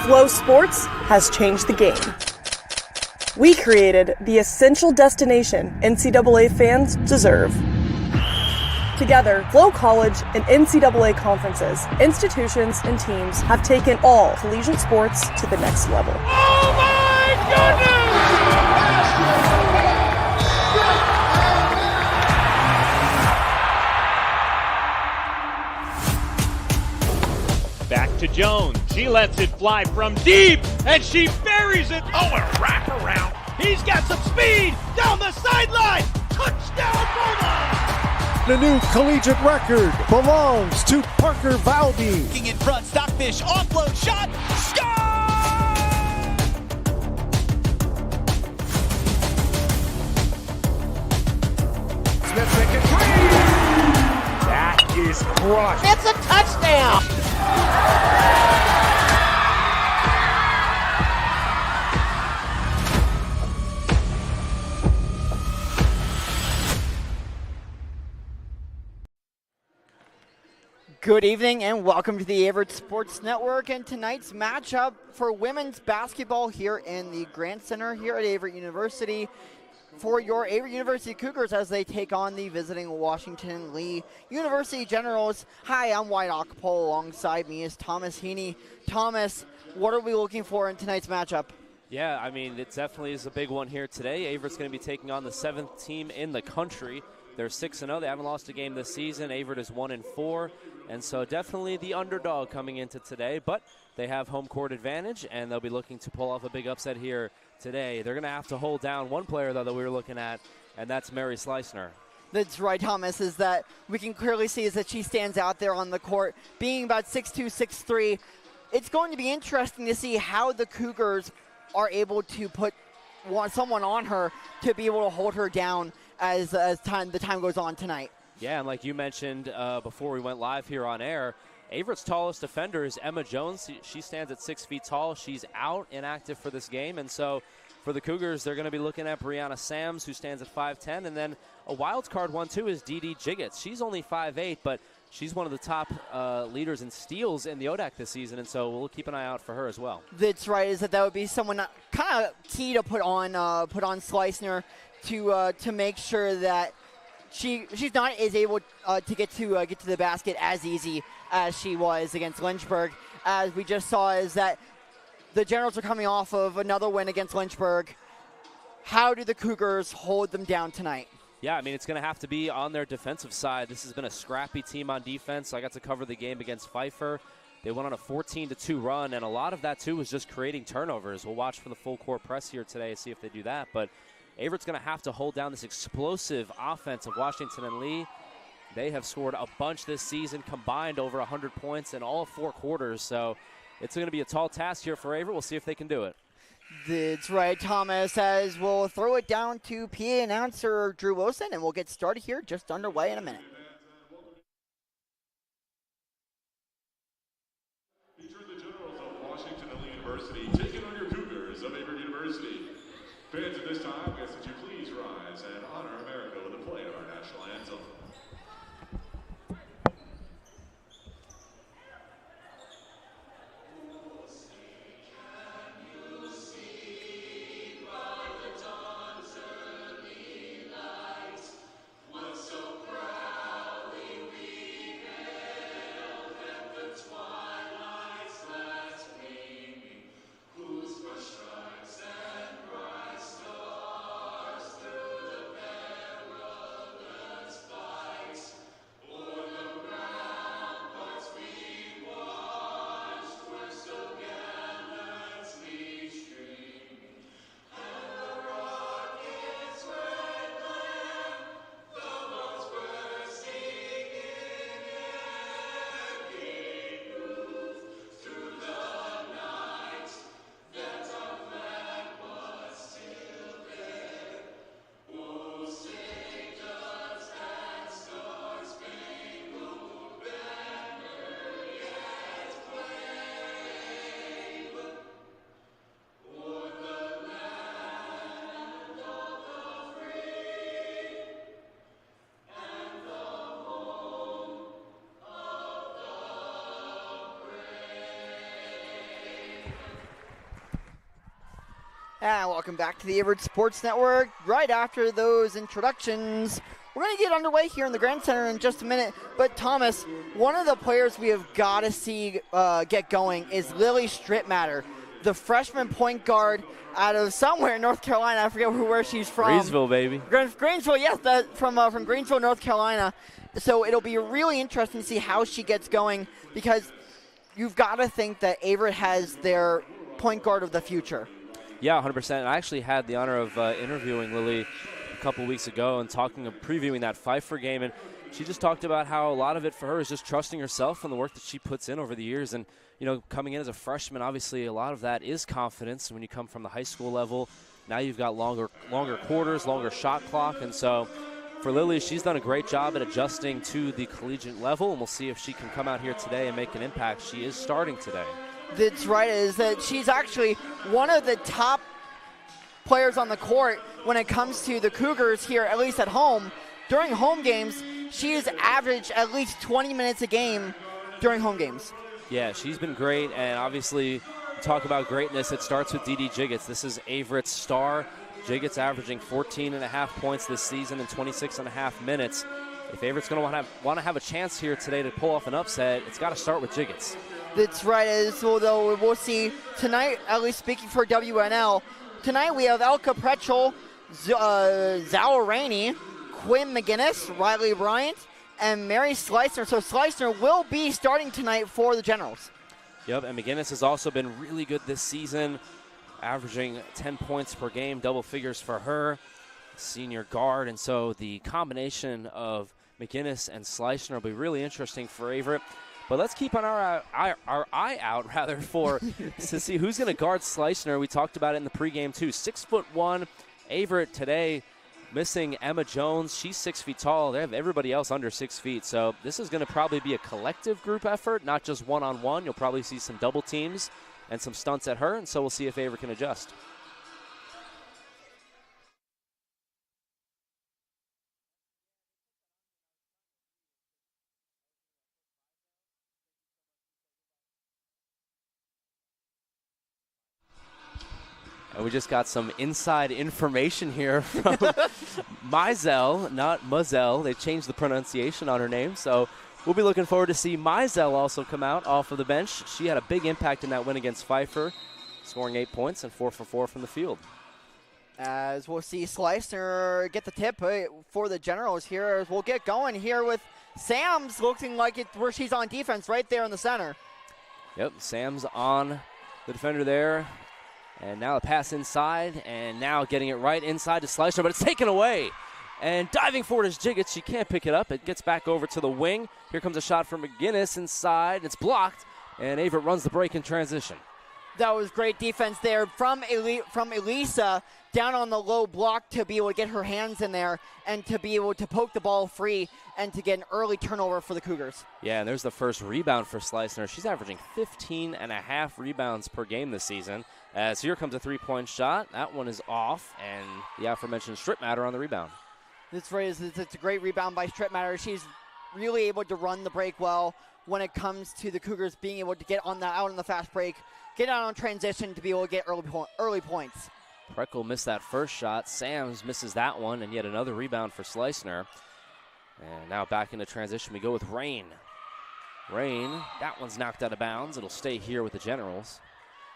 Flow Sports has changed the game. We created the essential destination NCAA fans deserve. Together, Flow College and NCAA conferences, institutions, and teams have taken all collegiate sports to the next level. Oh my goodness! Back to Jones. She lets it fly from deep, and she buries it. Oh, a wraparound. He's got some speed down the sideline. Touchdown, Bulldogs! The new collegiate record belongs to Parker Valby. Looking in front, Stockfish, offload shot, Smith making three. That is crushed. it's a touchdown! Good evening and welcome to the Averett Sports Network and tonight's matchup for women's basketball here in the Grant Center here at Averett University for your Averett University Cougars as they take on the visiting Washington Lee University Generals. Hi, I'm Wyatt Ockpole. Alongside me is Thomas Heaney. Thomas, what are we looking for in tonight's matchup? Yeah, I mean, it definitely is a big one here today. Averett's going to be taking on the 7th team in the country. They're 6-0. They haven't lost a game this season. Averett is 1-4. And so definitely the underdog coming into today. But they have home court advantage, and they'll be looking to pull off a big upset here today. They're going to have to hold down one player, though, that we were looking at, and that's Mary Slicener. That's right, Thomas, is that we can clearly see is that she stands out there on the court, being about 6'2", 6'3". It's going to be interesting to see how the Cougars are able to put someone on her to be able to hold her down as the time goes on tonight. Yeah, and like you mentioned before we went live here on air, Averett's tallest defender is Emma Jones. She stands at 6 feet tall. She's out inactive for this game, and so for the Cougars, they're going to be looking at Brianna Sams, who stands at 5'10", and then a wild card one, too, is Dee Jiggets. She's only 5'8", but she's one of the top leaders in steals in the ODAC this season, and so we'll keep an eye out for her as well. That's right, is that would be someone kind of key to put on Slicener to make sure that she's not as able to get to the basket as easy as she was against Lynchburg. As we just saw, is that the Generals are coming off of another win against Lynchburg. How do the Cougars hold them down tonight? Yeah, I mean, it's going to have to be on their defensive side. This has been a scrappy team on defense. I got to cover the game against Pfeiffer. They went on a 14-2 run, and a lot of that, too, was just creating turnovers. We'll watch for the full court press here today and see if they do that. But Averett's going to have to hold down this explosive offense of Washington and Lee. They have scored a bunch this season, combined over 100 points in all 4 quarters. So it's going to be a tall task here for Averett. We'll see if they can do it. That's right, Thomas, as we'll throw it down to PA announcer Drew Wilson, and we'll get started here just underway in a minute. These are the Generals of Washington and Lee University taking on your Cougars of Averett University. Fans, at this time, we ask that you please rise and honor America with the play of our national anthem. And welcome back to the Averett Sports Network. Right after those introductions, we're going to get underway here in the Grand Center in just a minute. But Thomas, one of the players we have got to see get going is Lily Strittmatter, the freshman point guard out of somewhere in North Carolina. I forget where she's from. Greensville, baby. Greensville, yes, from Greensville, North Carolina. So it'll be really interesting to see how she gets going, because you've got to think that Averett has their point guard of the future. Yeah, 100%. I actually had the honor of interviewing Lily a couple weeks ago and previewing that Pfeiffer game, and she just talked about how a lot of it for her is just trusting herself and the work that she puts in over the years. And, you know, coming in as a freshman, obviously a lot of that is confidence. When you come from the high school level, now you've got longer quarters, longer shot clock. And so for Lily, she's done a great job at adjusting to the collegiate level, and we'll see if she can come out here today and make an impact. She is starting today. That's right, is that she's actually one of the top players on the court when it comes to the Cougars here, at least at home. During home games, she has averaged at least 20 minutes a game during home games. Yeah, she's been great, and obviously talk about greatness, it starts with Dee Jiggets. This is Averett's star. Jiggets averaging 14.5 points this season in 26.5 minutes. If Averett's going to want to have a chance here today to pull off an upset, it's got to start with Jiggets. That's right, although we'll see tonight, at least speaking for WNL, tonight we have Elka Pretchel, Zao Rainey, Quinn McGinnis, Riley Bryant, and Mary Slicer. So Slicer will be starting tonight for the Generals. Yep, and McGinnis has also been really good this season, averaging 10 points per game, double figures for her, senior guard. And so the combination of McGinnis and Slicer will be really interesting for Averett. But let's keep on our eye out for to see who's going to guard Slicer. We talked about it in the pregame too. 6'1", Averett today missing Emma Jones. She's 6 feet tall. They have everybody else under 6 feet. So this is going to probably be a collective group effort, not just one-on-one. You'll probably see some double teams and some stunts at her, and so we'll see if Averett can adjust. And we just got some inside information here from Mizell, not Mizell. They changed the pronunciation on her name. So we'll be looking forward to see Mizell also come out off of the bench. She had a big impact in that win against Pfeiffer, scoring 8 points and 4 for 4 from the field. As we'll see Slicer get the tip for the Generals here, as we'll get going here with Sam's looking like it's where she's on defense right there in the center. Yep, Sam's on the defender there. And now a pass inside, and now getting it right inside to Slicer, but it's taken away. And diving forward is Jiggets. She can't pick it up. It gets back over to the wing. Here comes a shot from McGinnis inside. It's blocked, and Averett runs the break in transition. That was great defense there from Elisa down on the low block to be able to get her hands in there and to be able to poke the ball free and to get an early turnover for the Cougars. Yeah, and there's the first rebound for Slicer. She's averaging 15.5 rebounds per game this season. As here comes a three-point shot. That one is off, and the aforementioned Strittmatter on the rebound. That's right. It's a great rebound by Strittmatter. She's really able to run the break well when it comes to the Cougars being able to get out on the fast break, get out on transition to be able to get early points. Preckle missed that first shot. Sams misses that one, and yet another rebound for Slicer. And now back into transition. We go with Rain. Rain, that one's knocked out of bounds. It'll stay here with the Generals.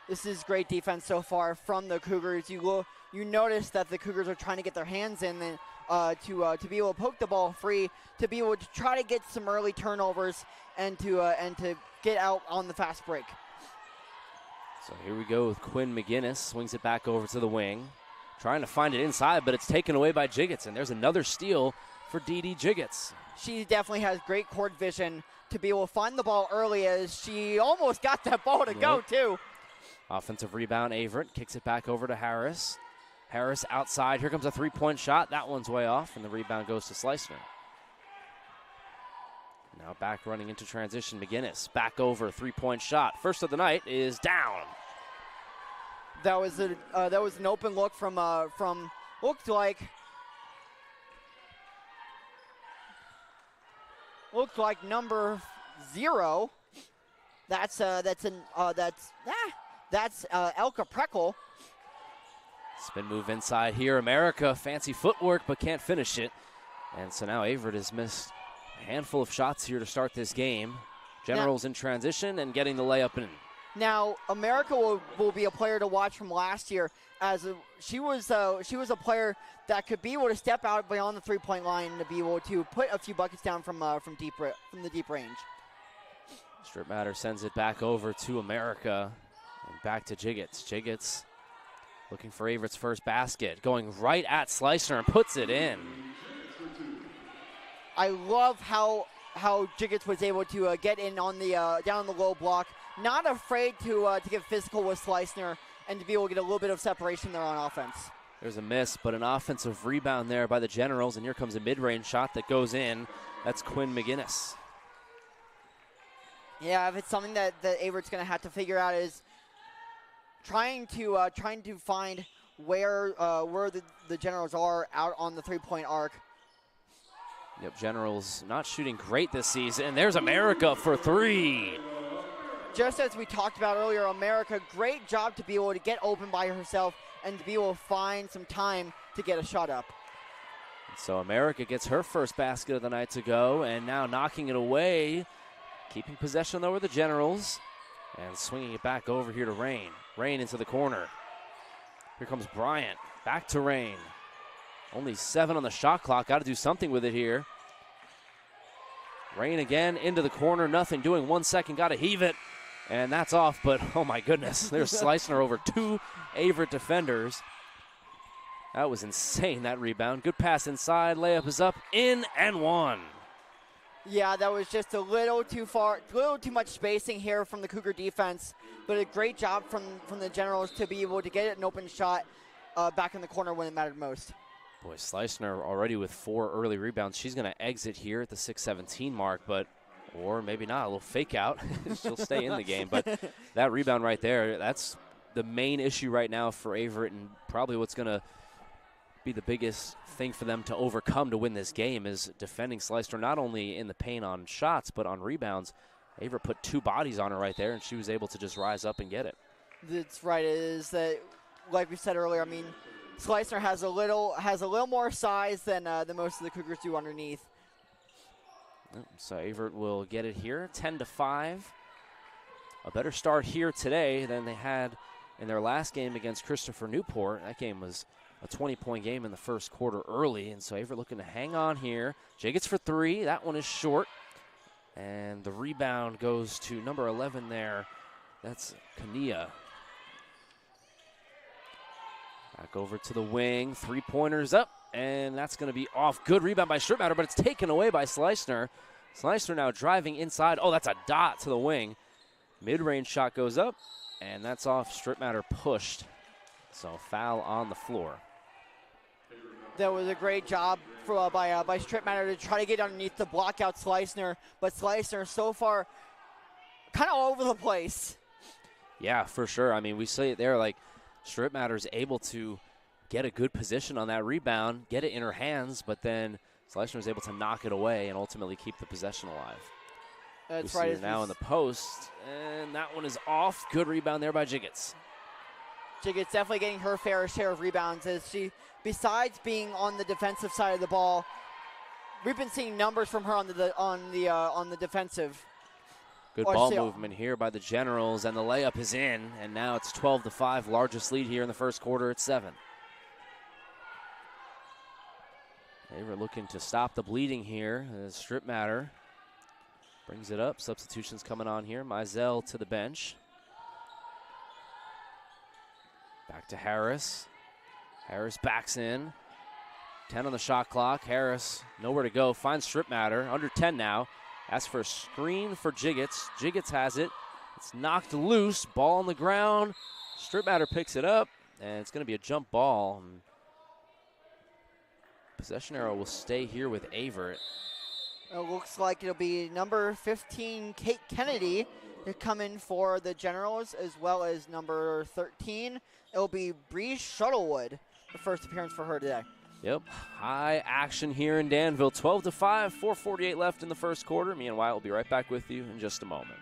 This is great defense so far from the Cougars. You notice that the Cougars are trying to get their hands in to be able to poke the ball free, to be able to try to get some early turnovers, and to get out on the fast break. So here we go with Quinn McGinnis. Swings it back over to the wing. Trying to find it inside, but it's taken away by Jiggets. And there's another steal for Dee Jiggets. She definitely has great court vision to be able to find the ball early, as she almost got that ball to go, too. Offensive rebound, Averett kicks it back over to Harris. Harris outside. Here comes a three-point shot. That one's way off, and the rebound goes to Slicer. Now back running into transition, McGinnis. Back over, three-point shot. First of the night is down. That was an open look from looked like number 0. That's Elka Preckle. Spin move inside here. America, fancy footwork, but can't finish it. And so now Averett has missed a handful of shots here to start this game. Generals in transition and getting the layup in. Now, America will be a player to watch from last year, as she was a player that could be able to step out beyond the three-point line and to be able to put a few buckets down from the deep range. Strip Matter sends it back over to America and back to Jiggets. Jiggets looking for Averett's first basket, going right at Slicer and puts it in. I love how Jiggets was able to get in on the down on the low block, not afraid to get physical with Slicer and to be able to get a little bit of separation there on offense. There's a miss, but an offensive rebound there by the Generals, and here comes a mid-range shot that goes in. That's Quinn McGinnis. Yeah, if it's something that Averett's going to have to figure out is trying to find where the Generals are out on the three-point arc. Yep, Generals not shooting great this season. And there's America for three. Just as we talked about earlier, America, great job to be able to get open by herself and to be able to find some time to get a shot up. So America gets her first basket of the night to go, and now knocking it away, keeping possession though with the Generals, and swinging it back over here to Rain. Rain into the corner. Here comes Bryant, back to Rain. Only 7 on the shot clock, got to do something with it here. Rain again into the corner, nothing doing, 1 second, got to heave it. And that's off, but oh my goodness, they're slicing her over 2 Averett defenders. That was insane, that rebound. Good pass inside, layup is up, in and one. Yeah, that was just a little too far, a little too much spacing here from the Cougar defense, but a great job from the Generals to be able to get an open shot back in the corner when it mattered most. Boy, Slicner already with 4 early rebounds. She's going to exit here at the 6:17 mark, or maybe not, a little fake out. She'll stay in the game, but that rebound right there, that's the main issue right now for Averett, and probably what's going to be the biggest thing for them to overcome to win this game is defending Slicer, not only in the paint on shots, but on rebounds. Averett put 2 bodies on her right there, and she was able to just rise up and get it. That's right. It is that, like we said earlier, I mean, Slicer has a little more size than most of the Cougars do underneath. So Averett will get it here, 10-5. A better start here today than they had in their last game against Christopher Newport. That game was a 20-point game in the first quarter early, and so Averett looking to hang on here. Jiggets for 3. That one is short, and the rebound goes to number 11 there. That's Kania. Back over to the wing, 3-pointers up, and that's going to be off. Good rebound by Strip Matter, but it's taken away by Slicner. Slicner now driving inside. Oh, that's a dot to the wing. Mid-range shot goes up, and that's off. Strip Matter pushed. So foul on the floor. That was a great job by Strip Matter to try to get underneath the block out Slicner, but Slicner so far kind of all over the place. Yeah, for sure. I mean, we see it there, like Strip Matter's able to get a good position on that rebound, get it in her hands, but then Slicner was able to knock it away and ultimately keep the possession alive. That's we right. See her now in the post, and that one is off. Good rebound there by Jiggets. Jiggets definitely getting her fair share of rebounds as she, besides being on the defensive side of the ball, we've been seeing numbers from her on the defensive. Good ball movement here by the Generals, and the layup is in, and now it's 12-5, largest lead here in the first quarter at 7. They were looking to stop the bleeding here. Strip Matter brings it up. Substitutions coming on here. Mizell to the bench. Back to Harris. Harris backs in. 10 on the shot clock. Harris nowhere to go. Finds Strip Matter. Under 10 now. Asks for a screen for Jiggets. Jiggets has it. It's knocked loose. Ball on the ground. Strip Matter picks it up, and it's going to be a jump ball. Possession arrow will stay here with Averett. It looks like it'll be number 15, Kate Kennedy, to come in for the Generals, as well as number 13. It'll be Bree Shuttlewood, the first appearance for her today. Yep, high action here in Danville. 12-5, 4:48 left in the first quarter. Me and Wyatt will be right back with you in just a moment.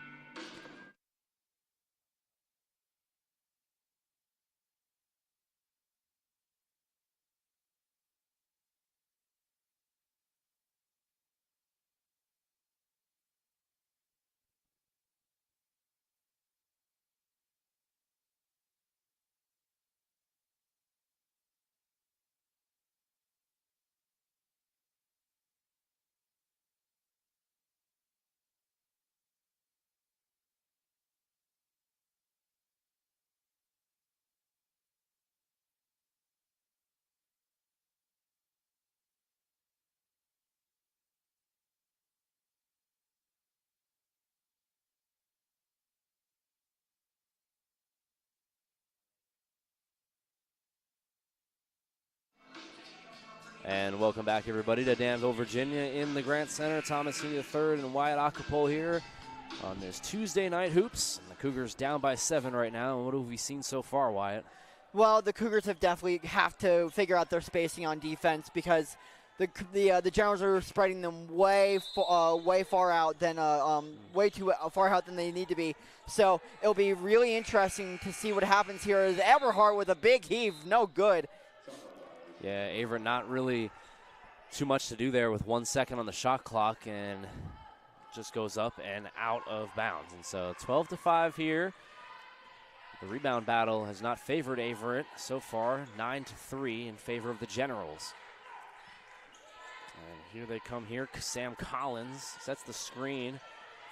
And welcome back, everybody, to Danville, Virginia in the Grant Center. Thomas Heaney III and Wyatt Acapole here on this Tuesday night hoops. And the Cougars down by 7 right now. And what have we seen so far, Wyatt? Well, the Cougars definitely have to figure out their spacing on defense because the Generals are spreading them way far out than way too far out than they need to be. So it'll be really interesting to see what happens here. As Eberhardt with a big heave, no good. Yeah, Averett not really too much to do there with 1 second on the shot clock, and just goes up and out of bounds. And so 12-5 here. The rebound battle has not favored Averett so far, 9-3 in favor of the Generals. And here they come here. Sam Collins sets the screen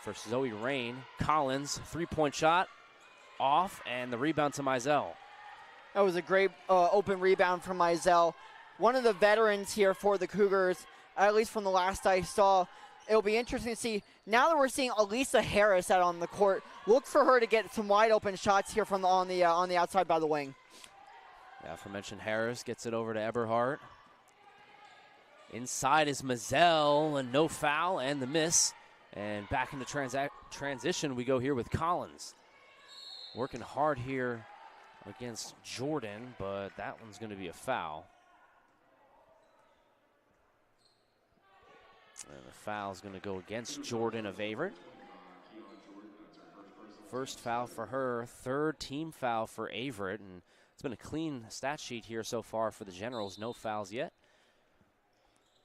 for Zoe Rain. Collins, three-point shot, off, and the rebound to Mizell. That was a great open rebound from Mizell. One of the veterans here for the Cougars, at least from the last I saw. It'll be interesting to see. Now that we're seeing Elisa Harris out on the court, look for her to get some wide open shots here from on the outside by the wing. The aforementioned Harris gets it over to Eberhardt. Inside is Mizell, and no foul, and the miss. And back into transition we go here with Collins. Working hard here against Jordan, but that one's going to be a foul. And the foul is going to go against Jordan of Averett. First foul for her, third team foul for Averett, and it's been a clean stat sheet here so far for the Generals. No fouls yet.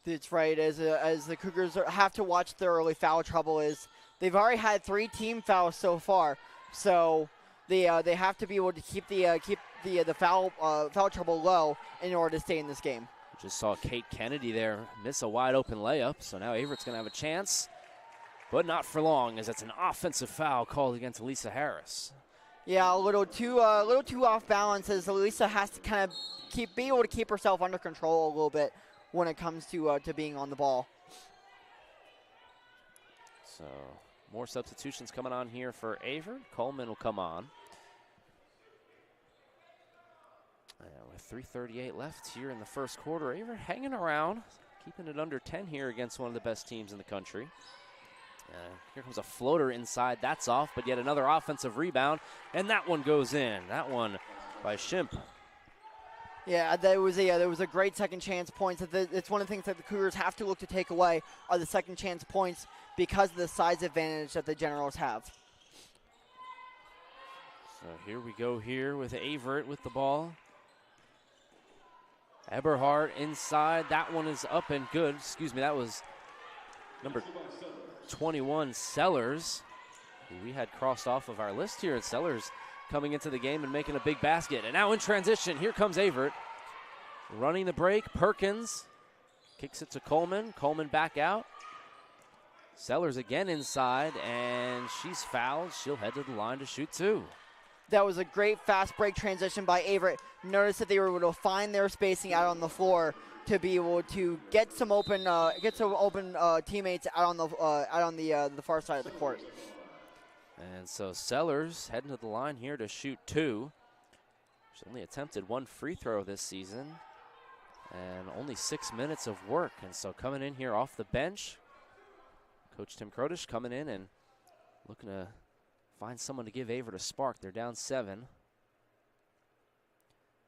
That's right. As the Cougars have to watch their early foul trouble, is they've already had 3 team fouls so far, so they have to be able to keep the foul trouble low in order to stay in this game. Just saw Kate Kennedy there miss a wide open layup, so now Averett's going to have a chance, but not for long, as it's an offensive foul called against Elisa Harris. Yeah, a little too off balance, as Elisa has to kind of be able to keep herself under control a little bit when it comes to being on the ball. So more substitutions coming on here for Averett. Coleman will come on. With 3:38 left here in the first quarter, Averett hanging around, keeping it under 10 here against one of the best teams in the country. Here comes a floater inside. That's off, but yet another offensive rebound, and that one goes in. That one by Shimp. Yeah, there was a great second chance points. It's one of the things that the Cougars have to look to take away are the second chance points because of the size advantage that the Generals have. So here we go here with Averett with the ball. Eberhardt inside. That one is up and good. Excuse me, that was number 21, Sellers, who we had crossed off of our list here. And Sellers coming into the game and making a big basket. And now in transition, here comes Averett. Running the break, Perkins kicks it to Coleman. Coleman back out. Sellers again inside, and she's fouled. She'll head to the line to shoot 2. That was a great fast break transition by Averett. Notice that they were able to find their spacing out on the floor to be able to get some open teammates out on the far side of the court. And so Sellers heading to the line here to shoot 2. She's only attempted 1 free throw this season, and only 6 minutes of work. And so coming in here off the bench, Coach Tim Krodish coming in and looking to find someone to give Averett a spark. They're down 7.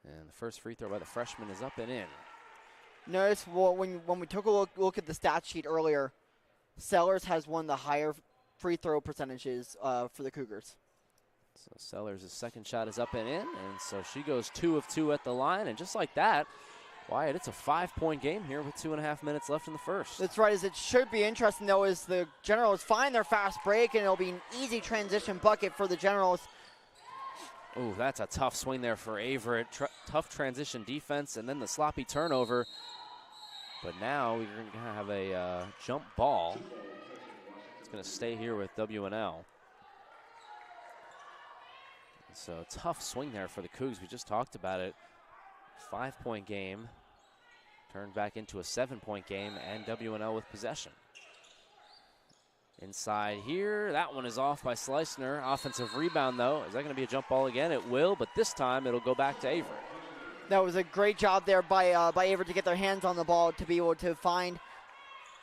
And the first free throw by the freshman is up and in. Notice when we took a look at the stat sheet earlier, Sellers has one of the higher free throw percentages for the Cougars. So Sellers' second shot is up and in, and so she goes 2 of 2 at the line, and just like that, Wyatt, it's a 5-point game here with 2.5 minutes left in the first. That's right. As it should be interesting, though, is the Generals find their fast break, and it'll be an easy transition bucket for the Generals. Ooh, that's a tough swing there for Averett. Tough transition defense, and then the sloppy turnover. But now we're going to have a jump ball. It's going to stay here with WNL. So tough swing there for the Cougs. We just talked about it. 5-point game turned back into a 7-point game, and WNL with possession. Inside here, that one is off by Schleissner. Offensive rebound, though. Is that going to be a jump ball again? It will, but this time it'll go back to Averett. That was a great job there by Averett to get their hands on the ball to be able to find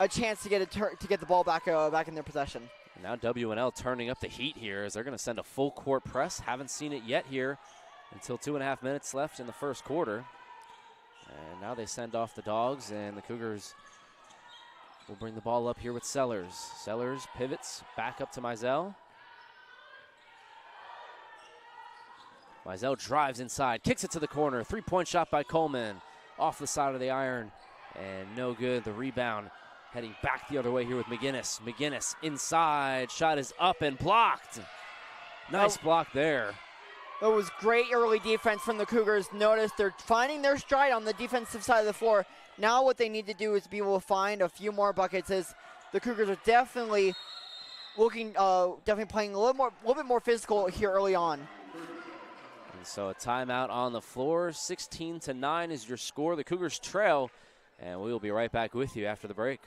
a chance to get the ball back in their possession. Now WNL turning up the heat here as they're going to send a full court press. Haven't seen it yet here until 2.5 minutes left in the first quarter. And now they send off the Dogs, and the Cougars will bring the ball up here with Sellers. Sellers pivots back up to Mizell. Mizell drives inside, kicks it to the corner. Three-point shot by Coleman. Off the side of the iron, and no good. The rebound heading back the other way here with McGinnis. McGinnis inside, shot is up and blocked. Nice block there. It was great early defense from the Cougars. Notice they're finding their stride on the defensive side of the floor. Now what they need to do is be able to find a few more buckets, as the Cougars are definitely playing a little bit more physical here early on. And so a timeout on the floor. 16-9 is your score. The Cougars trail, and we will be right back with you after the break.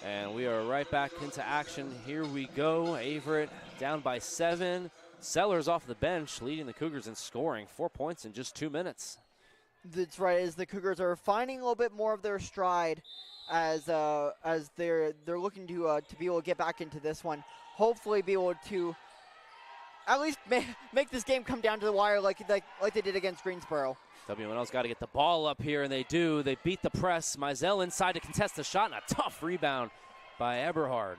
And we are right back into action. Here we go. Averett down by 7. Sellers off the bench, leading the Cougars in scoring. 4 points in just 2 minutes. That's right, as the Cougars are finding a little bit more of their stride as they're looking to be able to get back into this one. Hopefully be able to at least make this game come down to the wire like they did against Greensboro. WNL's got to get the ball up here, and they do. They beat the press. Mizell inside to contest the shot, and a tough rebound by Eberhard.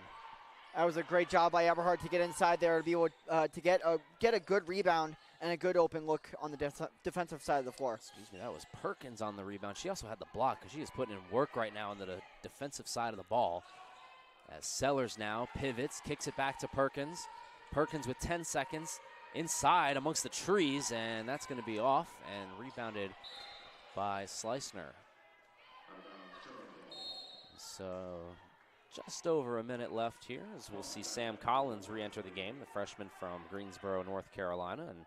That was a great job by Eberhard to get inside there to be able to get a good rebound and a good open look on the defensive side of the floor. Excuse me, that was Perkins on the rebound. She also had the block because she is putting in work right now on the defensive side of the ball. As Sellers now pivots, kicks it back to Perkins. Perkins with 10 seconds inside amongst the trees, and that's going to be off and rebounded by Slicener. So just over a minute left here as we'll see Sam Collins re-enter the game, the freshman from Greensboro, North Carolina. And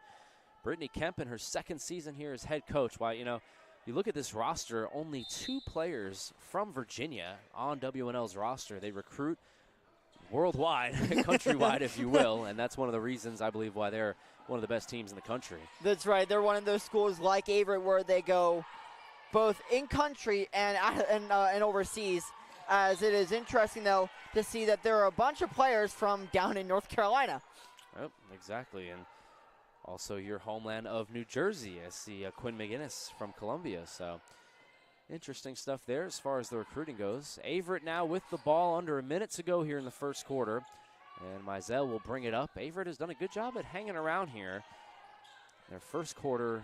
Brittany Kemp in her second season here as head coach. Why, you look at this roster, only 2 players from Virginia on WNL's roster. They recruit worldwide, countrywide, if you will, and that's one of the reasons I believe why they're one of the best teams in the country. That's right. They're one of those schools like Averett where they go both in country and overseas. As it is interesting, though, to see that there are a bunch of players from down in North Carolina. Yep, exactly, and also your homeland of New Jersey. I see Quinn McGinnis from Columbia, so interesting stuff there as far as the recruiting goes. Averett now with the ball under a minute to go here in the first quarter, and Mizell will bring it up. Averett has done a good job at hanging around here. Their first quarter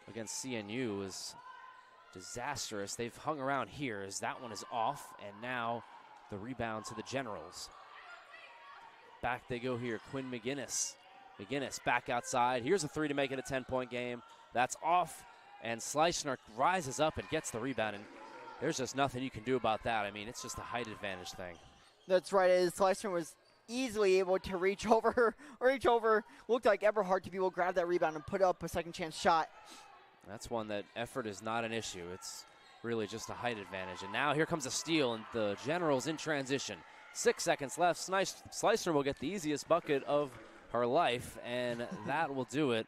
against CNU was disastrous. They've hung around here as that one is off, and now the rebound to the Generals. Back they go here, Quinn McGinnis. McGinnis back outside. Here's a 3 to make it a 10-point game. That's off, and Slicener rises up and gets the rebound, and there's just nothing you can do about that. I mean, it's just a height advantage thing. That's right, as Slicener was easily able to reach over, looked like Eberhard to be able to grab that rebound and put up a second chance shot. That's one that effort is not an issue. It's really just a height advantage. And now here comes a steal, and the Generals in transition. 6 seconds left. Slicener will get the easiest bucket of her life, and that will do it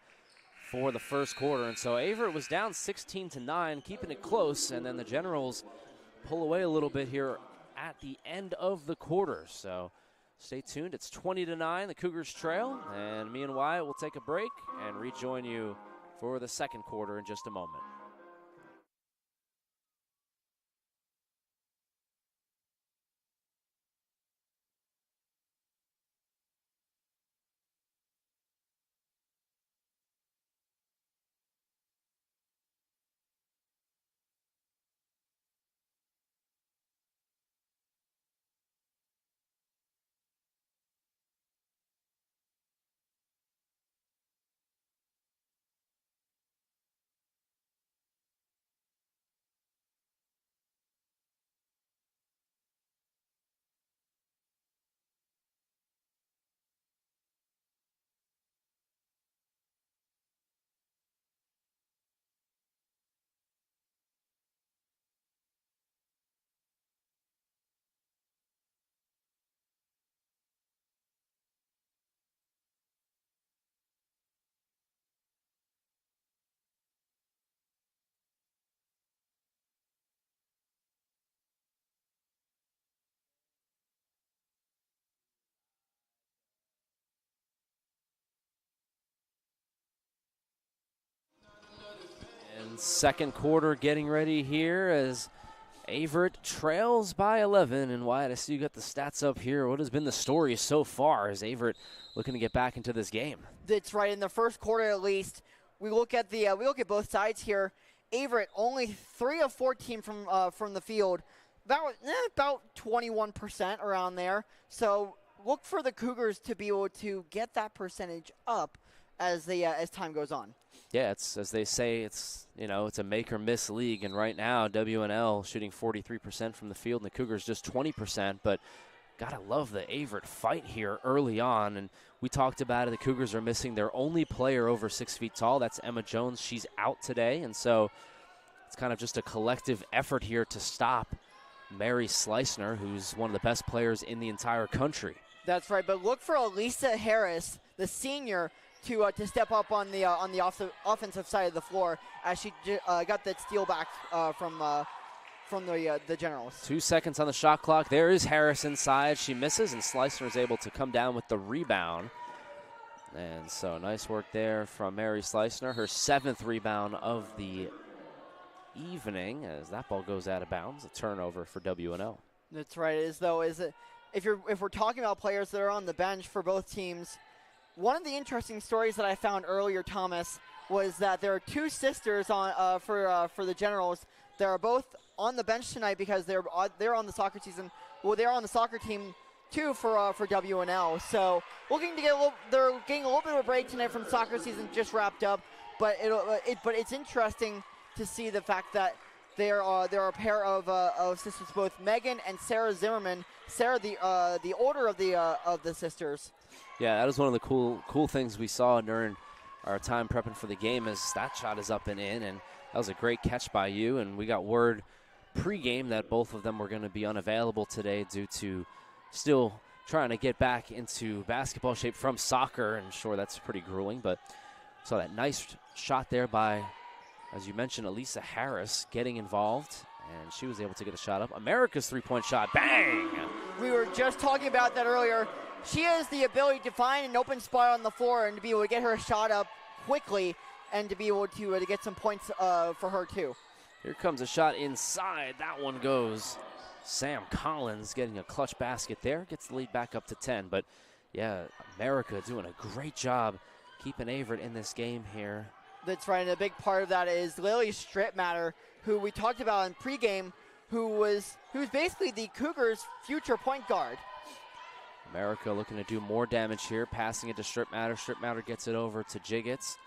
for the first quarter. And so Averett was down 16-9, keeping it close, and then the Generals pull away a little bit here at the end of the quarter. So stay tuned. It's 20-9. The Cougars trail, and me and Wyatt will take a break and rejoin you for the second quarter in just a moment. Second quarter getting ready here as Averett trails by 11. And Wyatt, I see you got the stats up here. What has been the story so far as Averett looking to get back into this game? That's right. In the first quarter, at least, we look at both sides here. Averett only 3 of 14 from the field, about 21% around there. So look for the Cougars to be able to get that percentage up as time goes on. Yeah, it's as they say, it's a make or miss league, and right now WNL shooting 43% from the field, and the Cougars just 20%. But gotta love the Averett fight here early on, and we talked about it. The Cougars are missing their only player over 6 feet tall. That's Emma Jones. She's out today, and so it's kind of just a collective effort here to stop Mary Slicener, who's one of the best players in the entire country. That's right, but look for Elisa Harris, the senior, to step up on the offensive side of the floor as she got that steal back from the Generals. 2 seconds on the shot clock. There is Harris inside. She misses, and Slicener is able to come down with the rebound. And so nice work there from Mary Slicener, her 7th rebound of the evening as that ball goes out of bounds. A turnover for WNL. That's right. If we're talking about players that are on the bench for both teams, one of the interesting stories that I found earlier, Thomas, was that there are 2 sisters on for the Generals. They are both on the bench tonight because they're on the soccer season. Well, they're on the soccer team too for WNL. So they're getting a little bit of a break tonight from soccer season just wrapped up. But it's interesting to see the fact that there are a pair of sisters, both Megan and Sarah Zimmerman. Sarah, the older of the sisters. Yeah, that was one of the cool things we saw during our time prepping for the game, as that shot is up and in, and that was a great catch by you. And we got word pregame that both of them were going to be unavailable today due to still trying to get back into basketball shape from soccer, and sure, that's pretty grueling, but saw that nice shot there by, as you mentioned, Elisa Harris getting involved, and she was able to get a shot up. America's three-point shot, bang! We were just talking about that earlier. She has the ability to find an open spot on the floor and to be able to get her shot up quickly and to be able to get some points for her too. Here comes a shot inside. That one goes. Sam Collins getting a clutch basket there. Gets the lead back up to 10. But, yeah, America doing a great job keeping Averett in this game here. That's right, and a big part of that is Lily Strittmatter, who we talked about in pregame, who's basically the Cougars' future point guard. America looking to do more damage here, passing it to Strittmatter. Strittmatter gets it over to Jiggets.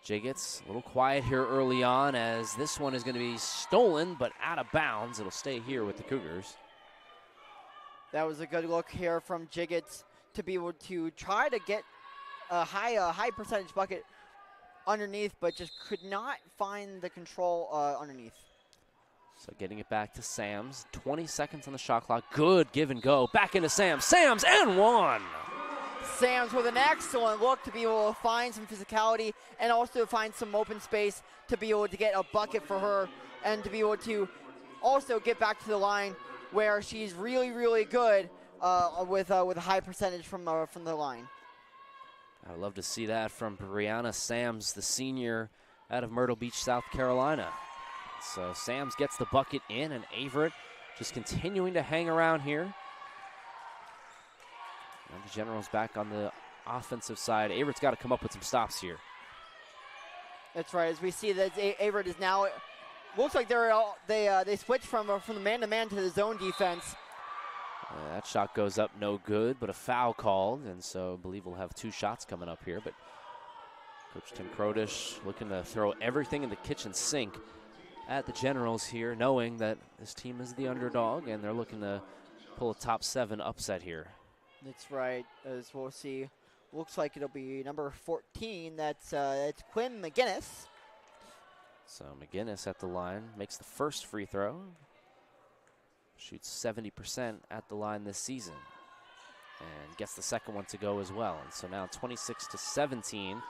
Jiggets a little quiet here early on as this one is going to be stolen but out of bounds. It'll stay here with the Cougars. That was a good look here from Jiggets to be able to try to get a high percentage bucket underneath, but just could not find the control underneath. So getting it back to Sams. 20 seconds on the shot clock. Good give and go. Back into Sams. Sams and one. Sams with an excellent look to be able to find some physicality and also find some open space to be able to get a bucket for her and to be able to also get back to the line where she's really, really good with a high percentage from the line. I'd love to see that from Brianna Sams, the senior out of Myrtle Beach, South Carolina. So Sams gets the bucket in, and Averett just continuing to hang around here. And the Generals back on the offensive side. Averett's got to come up with some stops here. That's right. As we see that Averett is now, looks like they switched from the man-to-man to the zone defense. That shot goes up no good, but a foul called, and so I believe we'll have 2 shots coming up here. But Coach Tim Krodish looking to throw everything in the kitchen sink at the Generals here, knowing that this team is the underdog, and they're looking to pull a top 7 upset here. That's right, as we'll see. Looks like it'll be number 14. That's Quinn McGinnis. So McGinnis at the line makes the first free throw. Shoots 70% at the line this season. And gets the second one to go as well. And so now 26-17.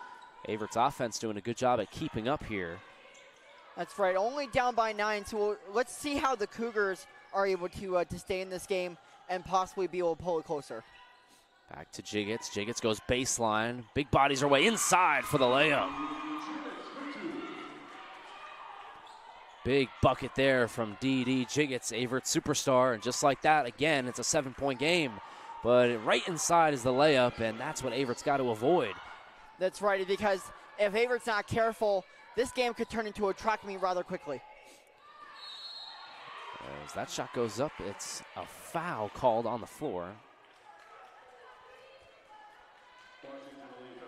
Averett's offense doing a good job at keeping up here. That's right, only down by 9. So let's see how the Cougars are able to stay in this game and possibly be able to pull it closer. Back to Jiggets. Jiggets goes baseline. Big bodies are way inside for the layup. Big bucket there from D.D. Jiggets, Averett superstar, and just like that, again, it's a 7-point game. But right inside is the layup, and that's what Averett's got to avoid. That's right, because if Averett's not careful, this game could turn into a track meet rather quickly. As that shot goes up, it's a foul called on the floor.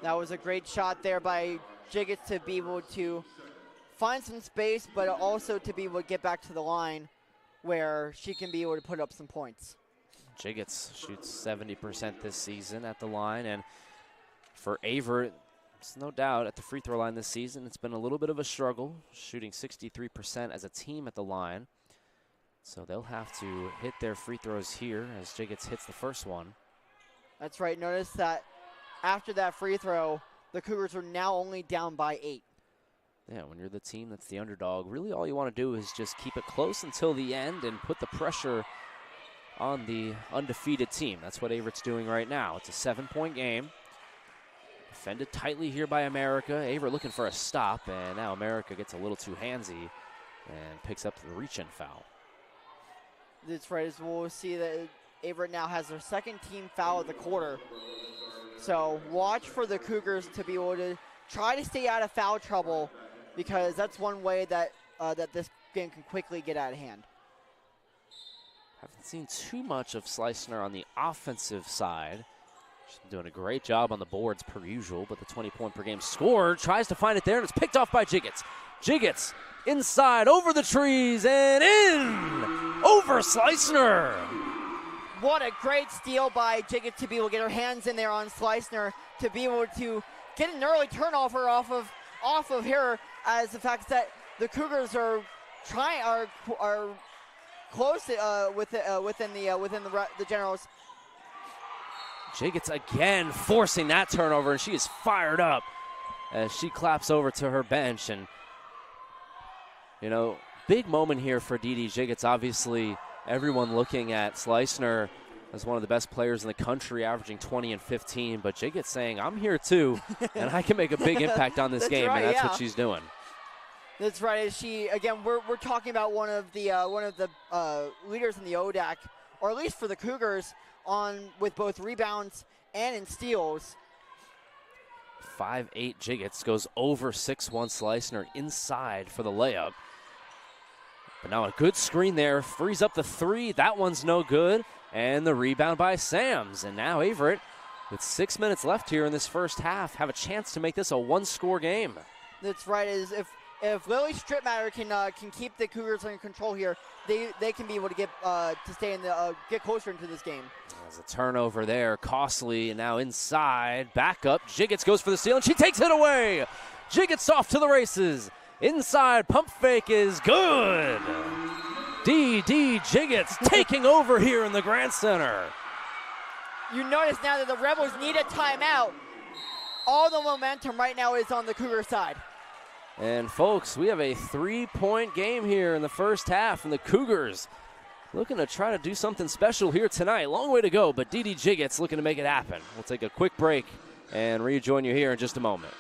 That was a great shot there by Jiggets to be able to find some space, but also to be able to get back to the line where she can be able to put up some points. Jiggets shoots 70% this season at the line, and for Averett, it's no doubt at the free throw line this season, it's been a little bit of a struggle, shooting 63% as a team at the line. So they'll have to hit their free throws here as Jiggets hits the first one. That's right. Notice that after that free throw, the Cougars are now only down by 8. Yeah, when you're the team that's the underdog, really all you want to do is just keep it close until the end and put the pressure on the undefeated team. That's what Averett's doing right now. It's a 7-point game. Defended tightly here by America. Averett looking for a stop, and now America gets a little too handsy and picks up the reach-in foul. That's right, as we'll see that Averett now has their second team foul of the quarter. So watch for the Cougars to be able to try to stay out of foul trouble, because that's one way that that this game can quickly get out of hand. Haven't seen too much of Slicner on the offensive side. She's been doing a great job on the boards per usual, but the 20-point per game score tries to find it there, and it's picked off by Jiggets. Jiggets inside, over the trees, and in! Over Slicner! What a great steal by Jiggets to be able to get her hands in there on Slicner, to be able to get an early turnover off of her, as the fact that the Cougars are close within the Generals. Jiggets again forcing that turnover, and she is fired up as she claps over to her bench. And, you know, big moment here for D.D. Jiggets. Obviously, everyone looking at Slicner as one of the best players in the country, averaging 20 and 15. But Jiggets saying, I'm here too, and I can make a big impact on this game, right, and that's yeah. what she's doing. That's right. As she, again, we're talking about one of the leaders in the ODAC, or at least for the Cougars, with both rebounds and in steals. 5'8" Jiggets goes over 6'1" Slicner inside for the layup. But now a good screen there, frees up the three. That one's no good. And the rebound by Sams. And now Averett, with 6 minutes left here in this first half, have a chance to make this a one-score game. That's right. If Lily Stripmatter can keep the Cougars in control here, they can be able to get closer into this game. There's a turnover there, costly, and now inside, back up. Jiggets goes for the steal, and she takes it away. Jiggets off to the races. Inside, pump fake is good. D.D. Jiggets taking over here in the Grand Center. You notice now that the Rebels need a timeout. All the momentum right now is on the Cougar side. And folks, we have a 3-point game here in the first half, and the Cougars looking to try to do something special here tonight. Long way to go, but D.D. Jiggets looking to make it happen. We'll take a quick break and rejoin you here in just a moment.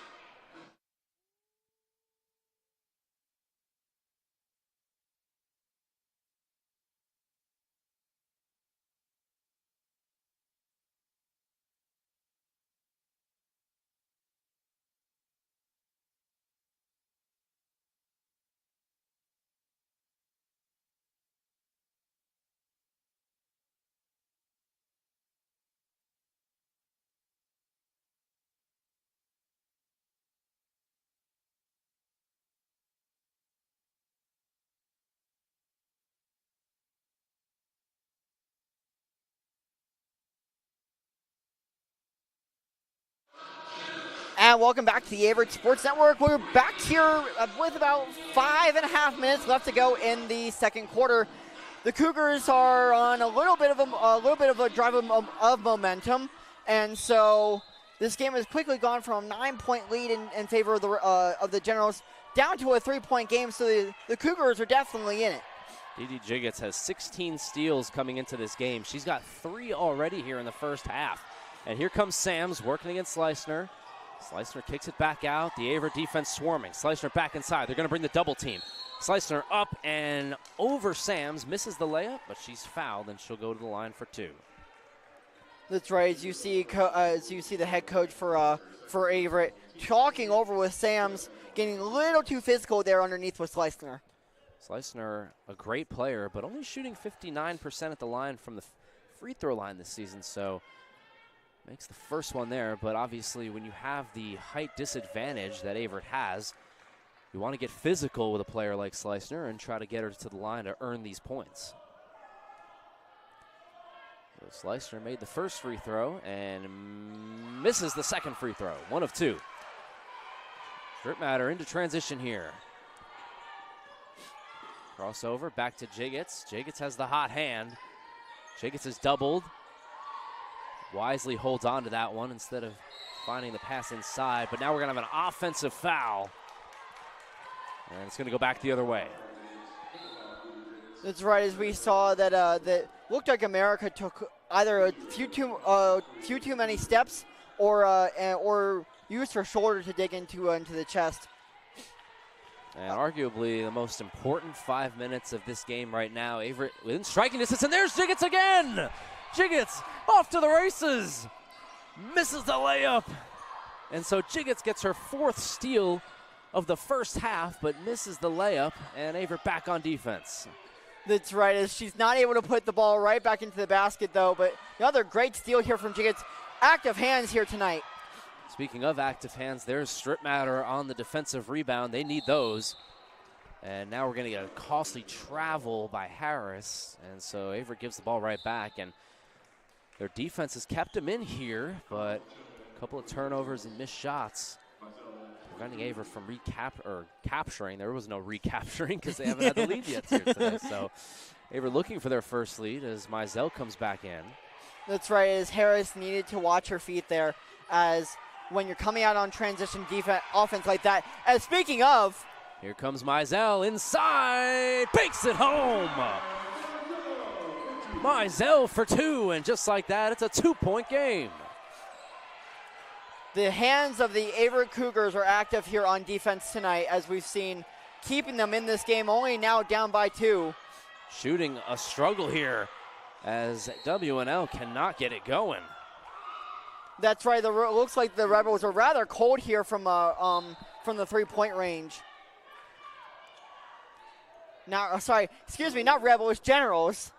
And welcome back to the Averett Sports Network. We're back here with about 5.5 minutes left to go in the second quarter. The Cougars are on a little bit of a drive of momentum, and so this game has quickly gone from a 9-point lead in favor of the Generals down to a 3-point game. So the Cougars are definitely in it. D.D. Jiggets has 16 steals coming into this game. She's got 3 already here in the first half. And here comes Sams working against Slicner. Slicner kicks it back out. The Averett defense swarming. Slicner back inside. They're going to bring the double team. Slicener up and over Sams, misses the layup, but she's fouled and she'll go to the line for 2. That's right. As you see the head coach for Averett talking over with Sams, getting a little too physical there underneath with Slicener. Slicener, a great player, but only shooting 59% at the line from the free throw line this season, so makes the first one there. But obviously, when you have the height disadvantage that Averett has, you want to get physical with a player like Slicener and try to get her to the line to earn these points. So Slicener made the first free throw and misses the second free throw. 1 of 2. Strip matter into transition here. Crossover, back to Jiggets. Jiggets has the hot hand. Jiggets is doubled. Wisely holds on to that one instead of finding the pass inside. But now we're going to have an offensive foul. And it's going to go back the other way. That's right, as we saw that looked like America took either a few too many steps or used her shoulder to dig into the chest. And arguably the most important 5 minutes of this game right now. Averett within striking distance, and there's Jiggets again! Jiggets off to the races! Misses the layup! And so Jiggets gets her 4th steal of the first half, but misses the layup, and Averett back on defense. That's right, as she's not able to put the ball right back into the basket, though. But another great steal here from Jiggets. Active hands here tonight. Speaking of active hands, there's Strip Matter on the defensive rebound. They need those. And now we're going to get a costly travel by Harris. And so Averett gives the ball right back. And their defense has kept them in here, but a couple of turnovers and missed shots, preventing Averett from capturing. There was no recapturing because they haven't had the lead yet here today. So Averett looking for their first lead as Mizell comes back in. That's right, as Harris needed to watch her feet there, as when you're coming out on transition offense like that. And speaking of, here comes Mizell inside, bakes it home. Mizell for 2, and just like that, it's a 2-point game. The hands of the Averett Cougars are active here on defense tonight, as we've seen, keeping them in this game, only now down by 2. Shooting a struggle here as WNL cannot get it going. That's right. Looks like the Rebels are rather cold here from the 3-point range. Now, not Rebels, Generals.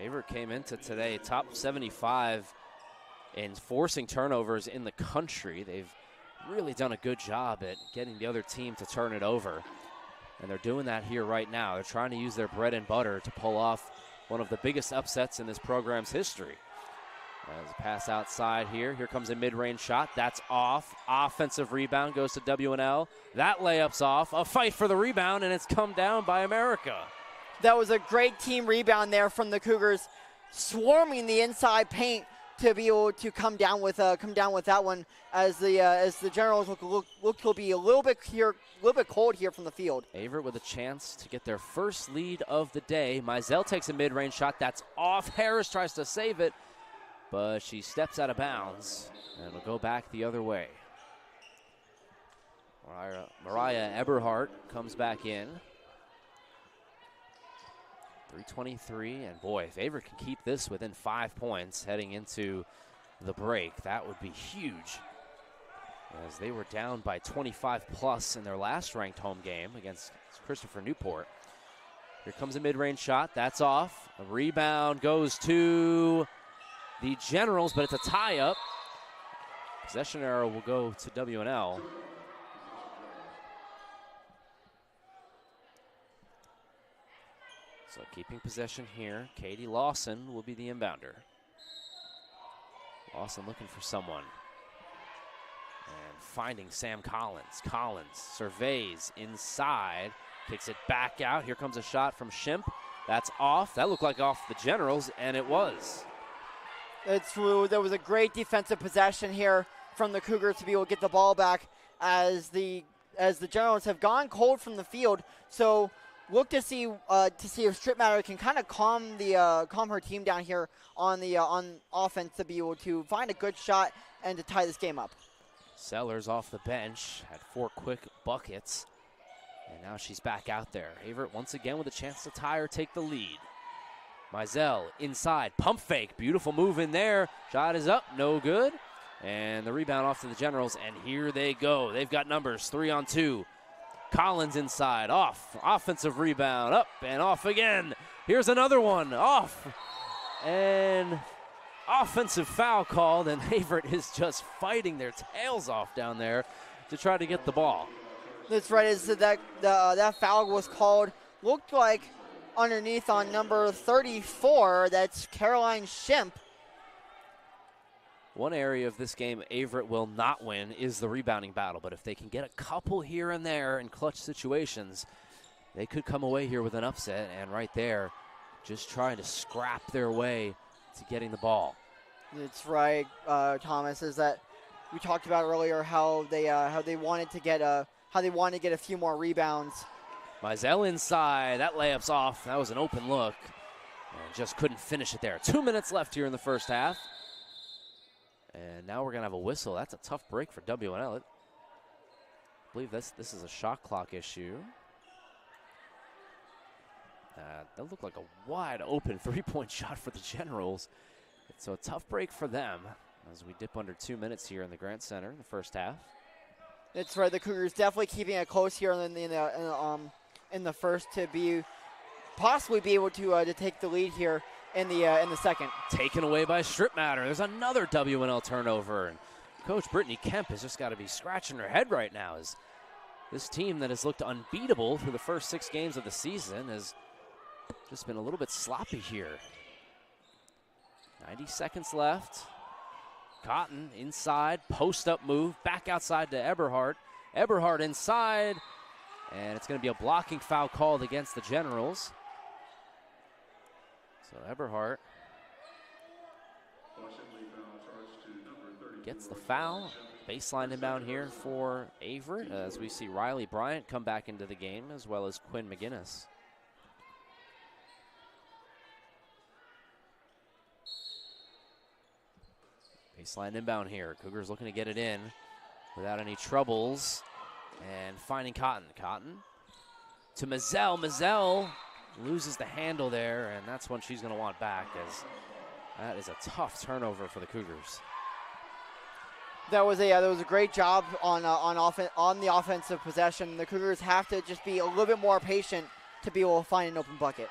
Averett came into today top 75 in forcing turnovers in the country. They've really done a good job at getting the other team to turn it over. And they're doing that here right now. They're trying to use their bread and butter to pull off one of the biggest upsets in this program's history. As a pass outside here. Here comes a mid-range shot. That's off. Offensive rebound goes to WNL. That layup's off. A fight for the rebound, and it's come down by America. That was a great team rebound there from the Cougars, swarming the inside paint to be able to come down with that one, as the Generals look to be a little bit cold here from the field. Averett with a chance to get their first lead of the day. Mizell takes a mid-range shot. That's off. Harris tries to save it, but she steps out of bounds, and it'll go back the other way. Mariah Eberhardt comes back in. 3:23, and boy, if Averett can keep this within 5 points heading into the break, that would be huge, as they were down by 25 plus in their last ranked home game against Christopher Newport. Here comes a mid-range shot. That's off. A rebound goes to the Generals, but it's a tie-up. Possession arrow will go to WNL. So keeping possession here, Katie Lawson will be the inbounder. Lawson looking for someone. And finding Sam Collins. Collins surveys inside, kicks it back out. Here comes a shot from Shimp. That's off. That looked like off the Generals, and it was. It's true. There was a great defensive possession here from the Cougars to be able to get the ball back as the Generals have gone cold from the field. So look to see if Strip Matter can kind of calm her team down here on offense to be able to find a good shot and to tie this game up. Sellers off the bench had 4 quick buckets. And now she's back out there. Averett once again with a chance to tie or take the lead. Mizell inside, pump fake, beautiful move in there. Shot is up, no good. And the rebound off to the Generals, and here they go. They've got numbers, 3-on-2. Collins inside, off, offensive rebound, up and off again. Here's another one, off. And offensive foul called, and Averett is just fighting their tails off down there to try to get the ball. That's right, that foul was called, looked like underneath on number 34, that's Caroline Shemp. One area of this game Averett will not win is the rebounding battle, but if they can get a couple here and there in clutch situations, they could come away here with an upset, and right there, just trying to scrap their way to getting the ball. That's right, Thomas, is that we talked about earlier how they wanted to get a few more rebounds. Mizell inside, that layup's off. That was an open look, and just couldn't finish it there. 2 minutes left here in the first half. And now we're going to have a whistle. That's a tough break for WNL. I believe this is a shot clock issue. That looked like a wide open three-point shot for the Generals. So a tough break for them as we dip under 2 minutes here in the Grant Center in the first half. That's right. The Cougars definitely keeping it close here in the first to possibly be able to take the lead here in the second. Taken away by Stripmatter. There's another WNL turnover. And Coach Brittany Kemp has just got to be scratching her head right now as this team that has looked unbeatable through the first 6 games of the season has just been a little bit sloppy here. 90 seconds left. Cotton inside, post-up move, back outside to Eberhardt. Eberhardt inside, and it's going to be a blocking foul called against the Generals. So Eberhardt gets the foul. Baseline inbound here for Averett as we see Riley Bryant come back into the game as well as Quinn McGinnis. Baseline inbound here. Cougars looking to get it in without any troubles. And finding Cotton. Cotton to Mizell. Mizell loses the handle there, and that's one she's going to want back as that is a tough turnover for the Cougars. That was a great job on the offensive possession. The Cougars have to just be a little bit more patient to be able to find an open bucket.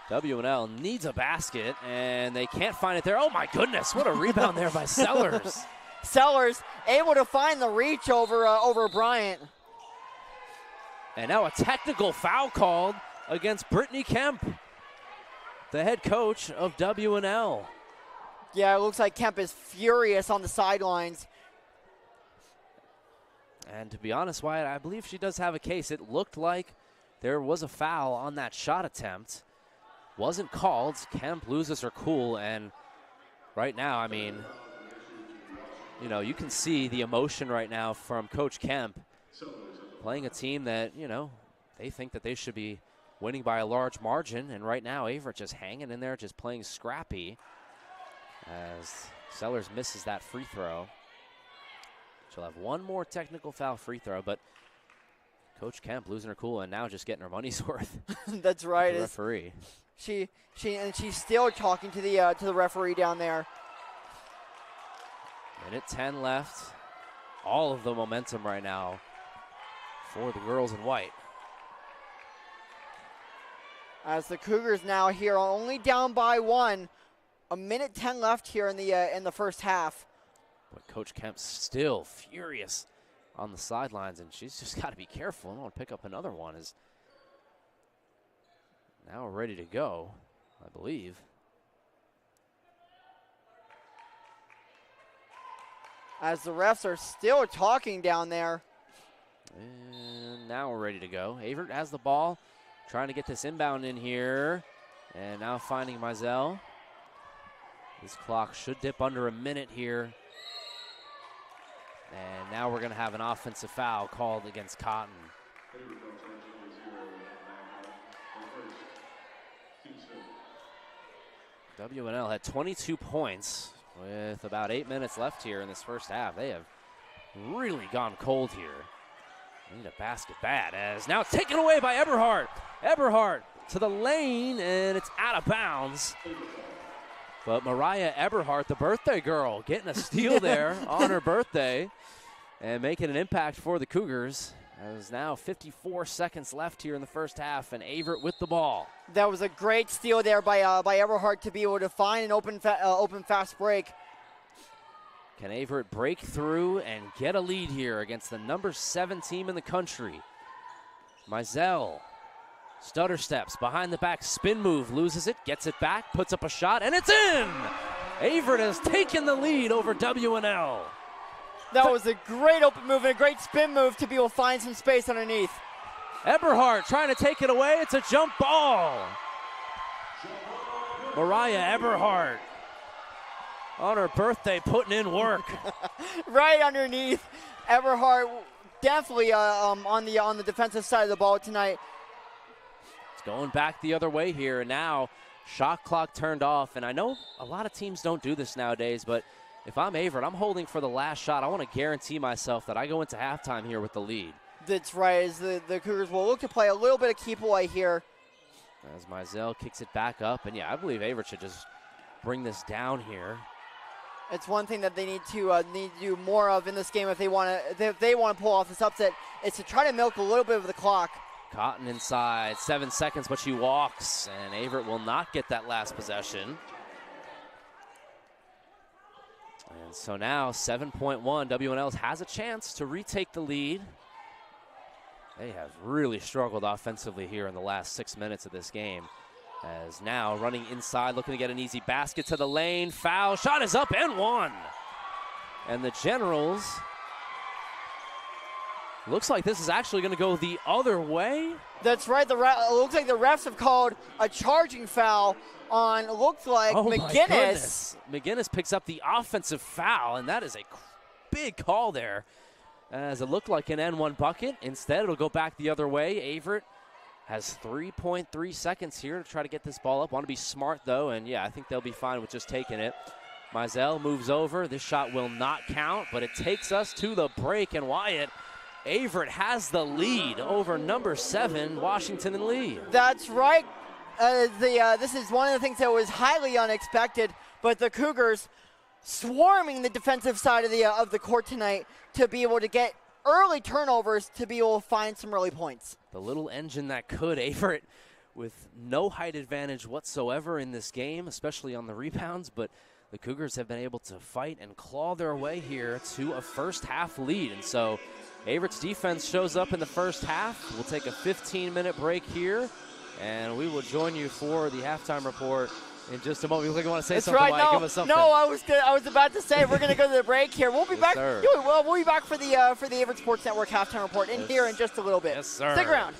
WNL needs a basket, and they can't find it there. Oh, my goodness. What a rebound there by Sellers. Sellers able to find the reach over Bryant. And now a technical foul called against Brittany Kemp, the head coach of WNL. Yeah, it looks like Kemp is furious on the sidelines. And to be honest, Wyatt, I believe she does have a case. It looked like there was a foul on that shot attempt. Wasn't called. Kemp loses her cool, and right now, I mean, you know, you can see the emotion right now from Coach Kemp playing a team that, you know, they think that they should be winning by a large margin, and right now Averett just hanging in there, just playing scrappy as Sellers misses that free throw. She'll have one more technical foul free throw, but Coach Kemp losing her cool and now just getting her money's worth. That's right. The referee. She's still talking to the referee down there. Minute 10 left. All of the momentum right now for the girls in white. As the Cougars now here are only down by 1. A minute 10 left here in the first half. But Coach Kemp's still furious on the sidelines, and she's just got to be careful. I want to pick up another one. Is now ready to go, I believe. As the refs are still talking down there. And now we're ready to go. Averett has the ball, trying to get this inbound in here. And now finding Mizell. This clock should dip under a minute here. And now we're going to have an offensive foul called against Cotton. WNL had 22 points with about 8 minutes left here in this first half. They have really gone cold here. Need a basket bad as now taken away by Eberhardt. Eberhardt to the lane, and it's out of bounds. But Mariah Eberhardt, the birthday girl, getting a steal there on her birthday and making an impact for the Cougars. There's now 54 seconds left here in the first half, and Averett with the ball. That was a great steal there by Eberhardt to be able to find an open fast break. Can Averett break through and get a lead here against the number 7 team in the country? Mizell stutter steps behind the back, spin move, loses it, gets it back, puts up a shot, and it's in! Averett has taken the lead over WNL. That was a great open move and a great spin move to be able to find some space underneath. Eberhardt trying to take it away. It's a jump ball. Mariah Eberhardt on her birthday putting in work. Right underneath. Eberhardt definitely on the defensive side of the ball tonight. It's going back the other way here, and now shot clock turned off. And I know a lot of teams don't do this nowadays, but if I'm Averett, I'm holding for the last shot. I want to guarantee myself that I go into halftime here with the lead. That's right, as the Cougars will look to play a little bit of keep away here. As Mizell kicks it back up, and yeah, I believe Averett should just bring this down here. It's one thing that they need to do more of in this game if they want to pull off this upset, is to try to milk a little bit of the clock. Cotton inside, 7 seconds, but she walks, and Averett will not get that last possession. And so now 7.1, WNL has a chance to retake the lead. They have really struggled offensively here in the last 6 minutes of this game. As now running inside, looking to get an easy basket to the lane. Foul, shot is up and one. And the Generals, looks like this is actually going to go the other way. That's right, it looks like the refs have called a charging foul on, looks like, McGinnis. McGinnis picks up the offensive foul, and that is a big call there. As it looked like an N1 bucket. Instead, it'll go back the other way. Averett has 3.3 seconds here to try to get this ball up. Want to be smart, though, and yeah, I think they'll be fine with just taking it. Mizell moves over. This shot will not count, but it takes us to the break, and Wyatt, Averett has the lead over number 7, Washington and Lee. That's right. This is one of the things that was highly unexpected, but the Cougars swarming the defensive side of the court tonight to be able to get early turnovers to be able to find some early points. The little engine that could. Averett with no height advantage whatsoever in this game, especially on the rebounds, but the Cougars have been able to fight and claw their way here to a first half lead. And so Averett's defense shows up in the first half. We'll take a 15-minute break here, and we will join you for the halftime report in just a moment. You want to say That's something, right. Mike? Give us something. No, I was about to say we're going to go to the break here. We'll be back. Sir. We'll be back for the Averett Sports Network halftime report here in just a little bit. Yes, sir. Stick around.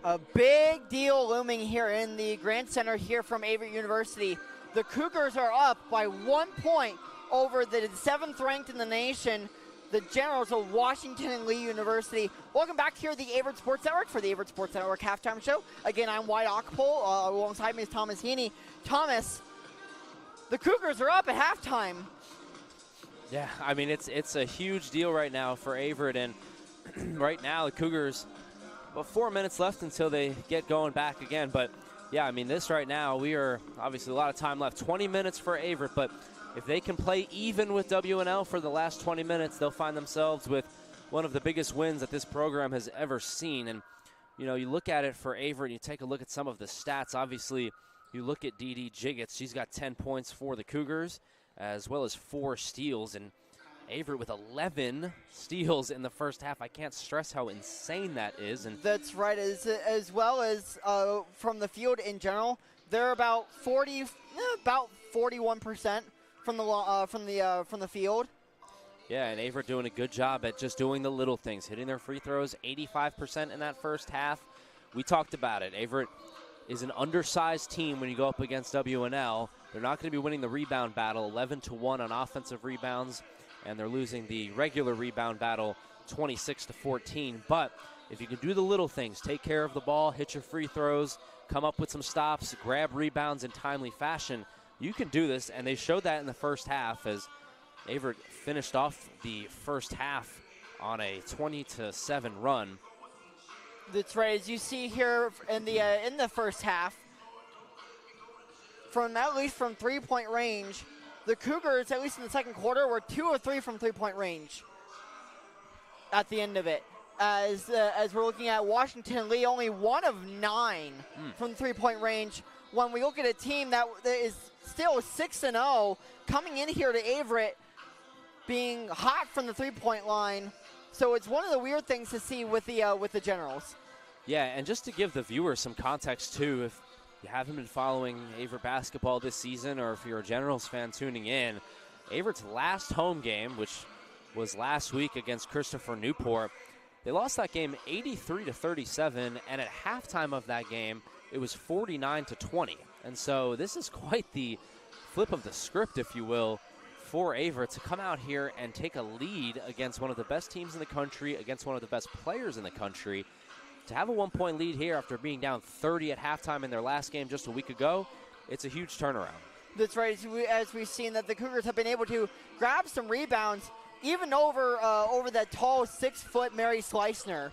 A big deal looming here in the Grand Center here from Averett University. The Cougars are up by 1 point over the 7th ranked in the nation, the Generals of Washington and Lee University. Welcome back here to the Averett Sports Network for the Averett Sports Network halftime show. Again, I'm Wyatt Ockpole. Alongside me is Thomas Heaney. Thomas, the Cougars are up at halftime. Yeah, I mean, it's a huge deal right now for Averett, and right now the Cougars, about 4 minutes left until they get going back again. But, yeah, I mean, this right now, we are obviously a lot of time left. 20 minutes for Averett, but if they can play even with WNL for the last 20 minutes, they'll find themselves with one of the biggest wins that this program has ever seen. And, you know, you look at it for Averett, and you take a look at some of the stats. Obviously, you look at Dee Jiggets. She's got 10 points for the Cougars, as well as 4 steals. And Averett with 11 steals in the first half. I can't stress how insane that is. And that's right, as well as from the field in general, they're about 41% from the field. Yeah, and Averett doing a good job at just doing the little things, hitting their free throws, 85% in that first half. We talked about it. Averett is an undersized team when you go up against WNL. They're not going to be winning the rebound battle, 11-1 on offensive rebounds, and they're losing the regular rebound battle 26-14. But if you can do the little things, take care of the ball, hit your free throws, come up with some stops, grab rebounds in timely fashion, you can do this. And they showed that in the first half as Averett finished off the first half on a 20-7 run. That's right. As you see here in the first half, at least from 3-point range, the Cougars, at least in the second quarter, were 2 of 3 from 3-point range at the end of it. As we're looking at Washington and Lee, only 1 of 9 from 3-point range. When we look at a team that is still 6-0, coming in here to Averett, being hot from the 3-point line. So it's one of the weird things to see with the Generals. Yeah, and just to give the viewers some context too, if you haven't been following Averett basketball this season, or if you're a Generals fan tuning in, Averett's last home game, which was last week against Christopher Newport, they lost that game 83-37, and at halftime of that game, it was 49-20. And so this is quite the flip of the script, if you will, for Averett to come out here and take a lead against one of the best teams in the country, against one of the best players in the country. To have a 1-point lead here after being down 30 at halftime in their last game just a week ago, it's a huge turnaround. That's right. As we've seen that the Cougars have been able to grab some rebounds, even over that tall 6-foot Mary Slicener.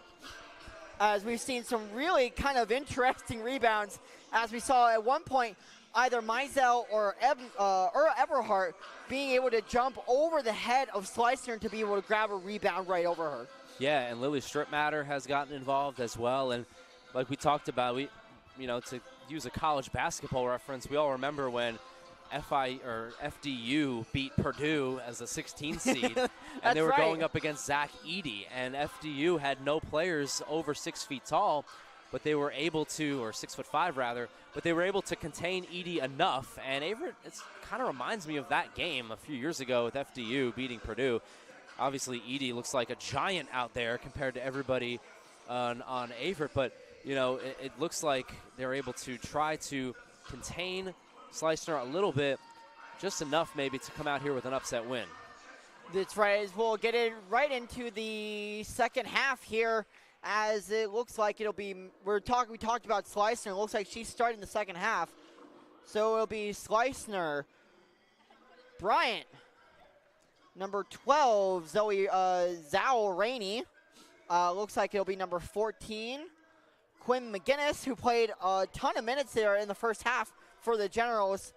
As we've seen some really kind of interesting rebounds, as we saw at one point, either Mizell or Eberhardt being able to jump over the head of Slicener to be able to grab a rebound right over her. Yeah, and Lily Stripmatter has gotten involved as well. And like we talked about, to use a college basketball reference, we all remember when FDU beat Purdue as a 16 seed, and they were going up against Zach Edey, and FDU had no players over 6 feet tall, but they were able to, or 6'5" rather, but they were able to contain Edey enough. And Averett, it kind of reminds me of that game a few years ago with FDU beating Purdue. Obviously, Edey looks like a giant out there compared to everybody on Averett, but it looks like they're able to try to contain Slicener a little bit, just enough maybe to come out here with an upset win. That's right. We'll get it right into the second half here, as it looks like it'll be. We talked about Slicener. It looks like she's starting the second half, so it'll be Slicener, Bryant, number 12, Zoe Zhao Rainey. Looks like it'll be number 14, Quinn McGinnis, who played a ton of minutes there in the first half for the Generals.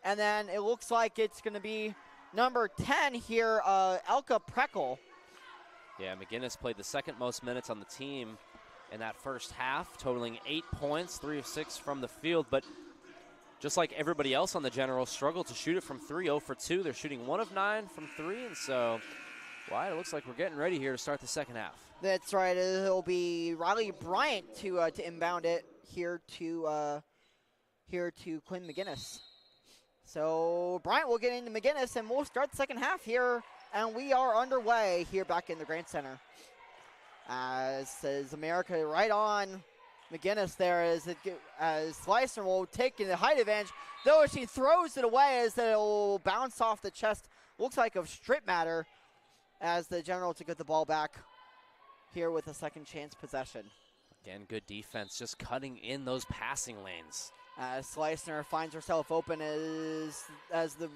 And then it looks like it's going to be number 10 here, Elka Prekel. Yeah, McGinnis played the second most minutes on the team in that first half, totaling 8 points, 3 of 6 from the field. But just like everybody else on the Generals, struggled to shoot it from 3, 0 for 2. They're shooting 1 of 9 from 3, and so, Wyatt, it looks like we're getting ready here to start the second half. That's right. It'll be Riley Bryant to inbound it here to Quinn McGinnis. So Bryant will get into McGinnis, and we'll start the second half here, and we are underway here back in the Grand Center. As says America right on McGinnis there as Slicer will take the height advantage, though she throws it away as it will bounce off the chest, looks like of Strip Matter, as the Generals to get the ball back here with a second chance possession. Again, good defense, just cutting in those passing lanes. Slicer finds herself open as the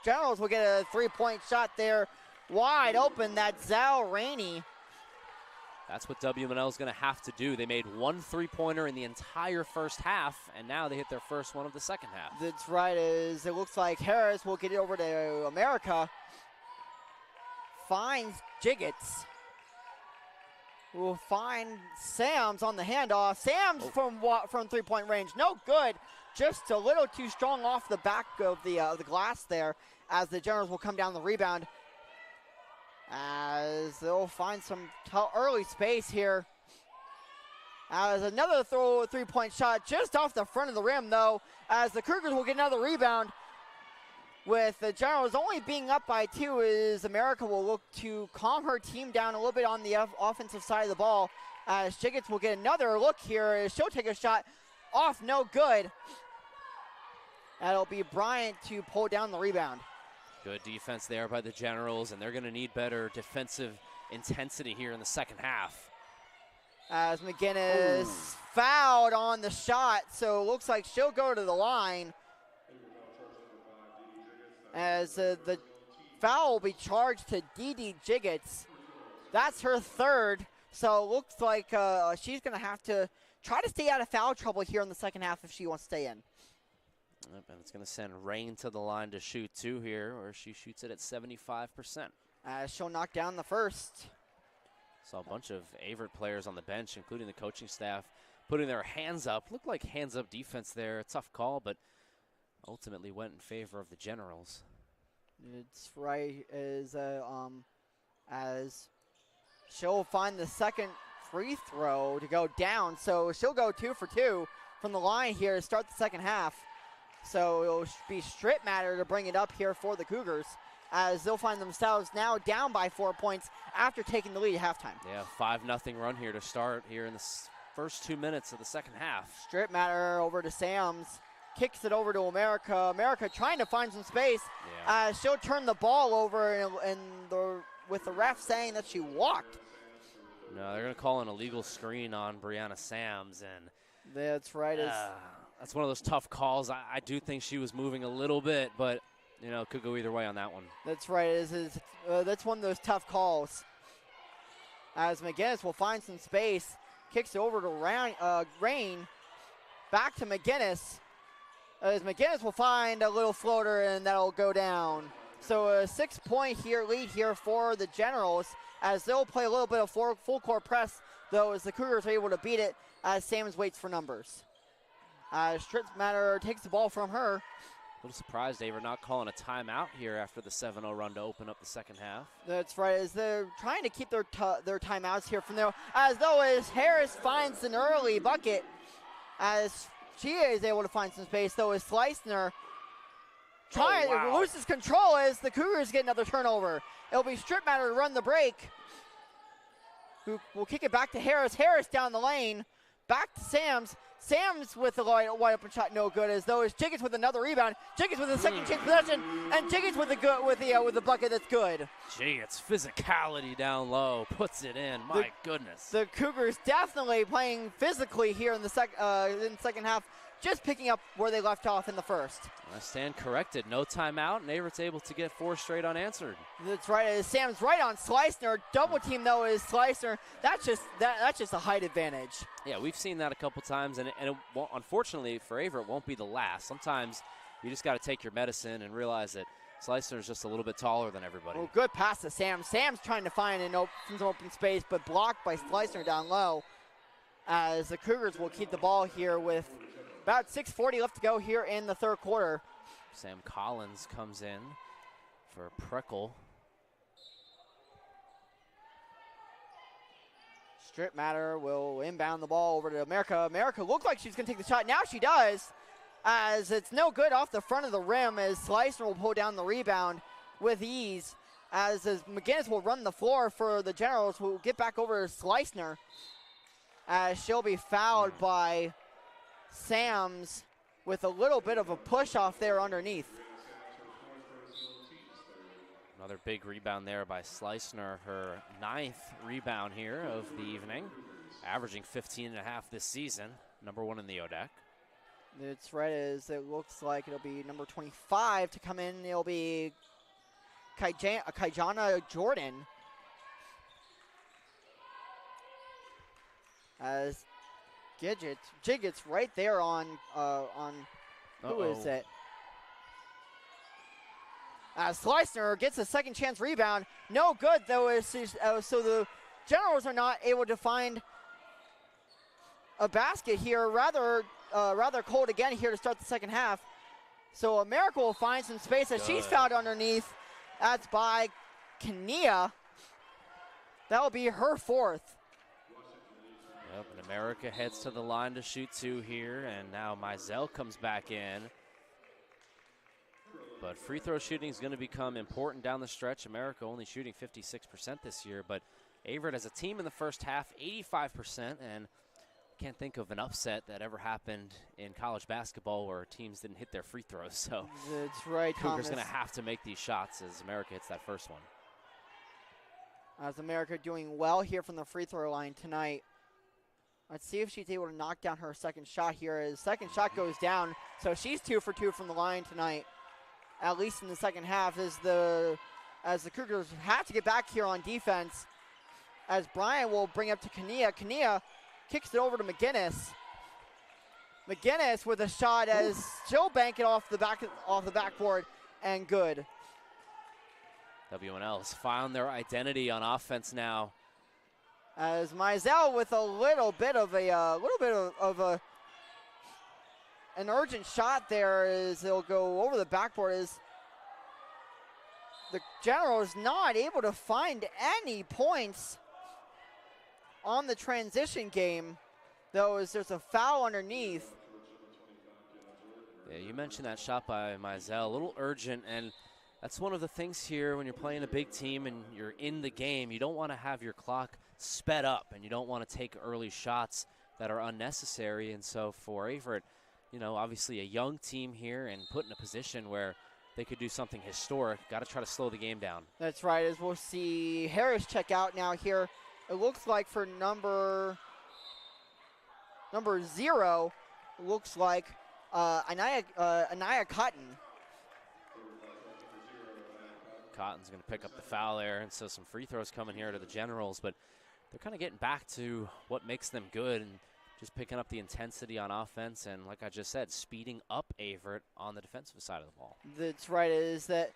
Generals will get a three-point shot there, wide open. That's Zal Rainey. That's what WMNL is going to have to do. They made one three-pointer in the entire first half, and now they hit their first one of the second half. That's right, as it looks like Harris will get it over to America. Finds Jiggets. Will find Sams on the handoff. Sams from three-point range, no good. Just a little too strong off the back of the glass there, as the Generals will come down the rebound. As they'll find some early space here. As another three-point shot just off the front of the rim, though, as the Cougars will get another rebound. With the Generals only being up by 2, as America will look to calm her team down a little bit on the offensive side of the ball. As Jiggets will get another look here, as she'll take a shot off, no good. That'll be Bryant to pull down the rebound. Good defense there by the Generals, and they're going to need better defensive intensity here in the second half. As McGinnis fouled on the shot, so it looks like she'll go to the line. As the foul will be charged to Dee Jiggets. That's her third, so it looks like she's going to have to try to stay out of foul trouble here in the second half if she wants to stay in. Yep, and it's going to send Rain to the line to shoot 2 here, where she shoots it at 75%. She'll knock down the first. Saw a bunch of Averett players on the bench, including the coaching staff, putting their hands up. Looked like hands-up defense there. A tough call, but ultimately went in favor of the Generals. It's right as she'll find the second free throw to go down. So she'll go 2 for 2 from the line here to start the second half. So it'll be Strip Matter to bring it up here for the Cougars, as they'll find themselves now down by 4 points after taking the lead at halftime. Yeah, 5-0 run here to start here in the first 2 minutes of the second half. Strip Matter over to Sams. Kicks it over to America. America trying to find some space. Yeah. She'll turn the ball over with the ref saying that she walked. No, they're going to call an illegal screen on Brianna Sams, and that's right. That's one of those tough calls. I do think she was moving a little bit, but it could go either way on that one. That's right. That's one of those tough calls. As McGinnis will find some space, kicks it over to Rain, back to McGinnis. As McGinnis will find a little floater, and that'll go down. So a 6-point lead here for the Generals, as they'll play a little bit of full court press, though, as the Cougars are able to beat it as Sams waits for numbers. Strip Matter takes the ball from her. A little surprised they were not calling a timeout here after the 7-0 run to open up the second half. That's right, as they're trying to keep their timeouts here from there, as Harris finds an early bucket, as she is able to find some space, though, as Slicer loses control as the Cougars get another turnover. It'll be Strip Matter to run the break, who will kick it back to Harris. Harris down the lane, back to Sams. Sams with the wide open shot, no good. As Jiggets with another rebound. Jiggets with a second chance possession, and Jiggets with the bucket that's good. Jiggets physicality down low, puts it in. My goodness. The Cougars definitely playing physically here in the second half, just picking up where they left off in the first. I stand corrected. No timeout, and Averett's able to get 4 straight unanswered. That's right. Sam's right on Slicer. Double team, though, is Slicer. That's just a height advantage. Yeah, we've seen that a couple times, and it won't, unfortunately for Averett, won't be the last. Sometimes you just got to take your medicine and realize that Slicer is just a little bit taller than everybody. Well, good pass to Sam. Sam's trying to find some open space, but blocked by Slicer down low. As the Cougars will keep the ball here with about 6:40 left to go here in the third quarter. Sam Collins comes in for Preckle. Strip Matter will inbound the ball over to America. America looked like she's going to take the shot. Now she does, as it's no good off the front of the rim, as Slicer will pull down the rebound with ease. As McGinnis will run the floor for the Generals, who will get back over to Slicer. as she'll be fouled by Sams with a little bit of a push off there underneath. Another big rebound there by Slicener, her 9th rebound here of the evening, averaging 15.5 this season, number 1 in the ODAC. It's right as it looks like it'll be number 25 to come in. It'll be Kaijana Jordan. As Jigget's right there on who is it? Slicener gets a second chance rebound. No good though. So the Generals are not able to find a basket here. Rather cold again here to start the second half. So America will find some space as she's fouled underneath. That's by Kania. That will be her 4th. Yep, and America heads to the line to shoot 2 here, and now Mizell comes back in. But free throw shooting is going to become important down the stretch. America only shooting 56% this year, but Averett as a team in the first half, 85%, and can't think of an upset that ever happened in college basketball where teams didn't hit their free throws. So that's right, Cougars Thomas. going to have to make these shots as America hits that first one. As America doing well here from the free throw line tonight. Let's see if she's able to knock down her second shot here. As second shot goes down, so she's 2 for 2 from the line tonight, at least in the second half, as the Cougars have to get back here on defense. As Bryant will bring up to Kania. Kania kicks it over to McGinnis. McGinnis with a shot as she'll bank it off the backboard, and good. WNL's found their identity on offense now. As Mizell with a little bit of an urgent shot there, as they'll go over the backboard, as the General is not able to find any points on the transition game, though, as there's a foul underneath. Yeah, you mentioned that shot by Mizell, a little urgent, and that's one of the things here when you're playing a big team and you're in the game. You don't want to have your clock sped up, and you don't want to take early shots that are unnecessary. And so for Averett, obviously a young team here and put in a position where they could do something historic. Got to try to slow the game down. That's right, as we'll see Harris check out now here. It looks like for number 0, looks like Anaya Cotton. Cotton's going to pick up the foul there, and so some free throws coming here to the Generals, but they're kind of getting back to what makes them good and just picking up the intensity on offense and, like I just said, speeding up Averett on the defensive side of the ball. That's right, is that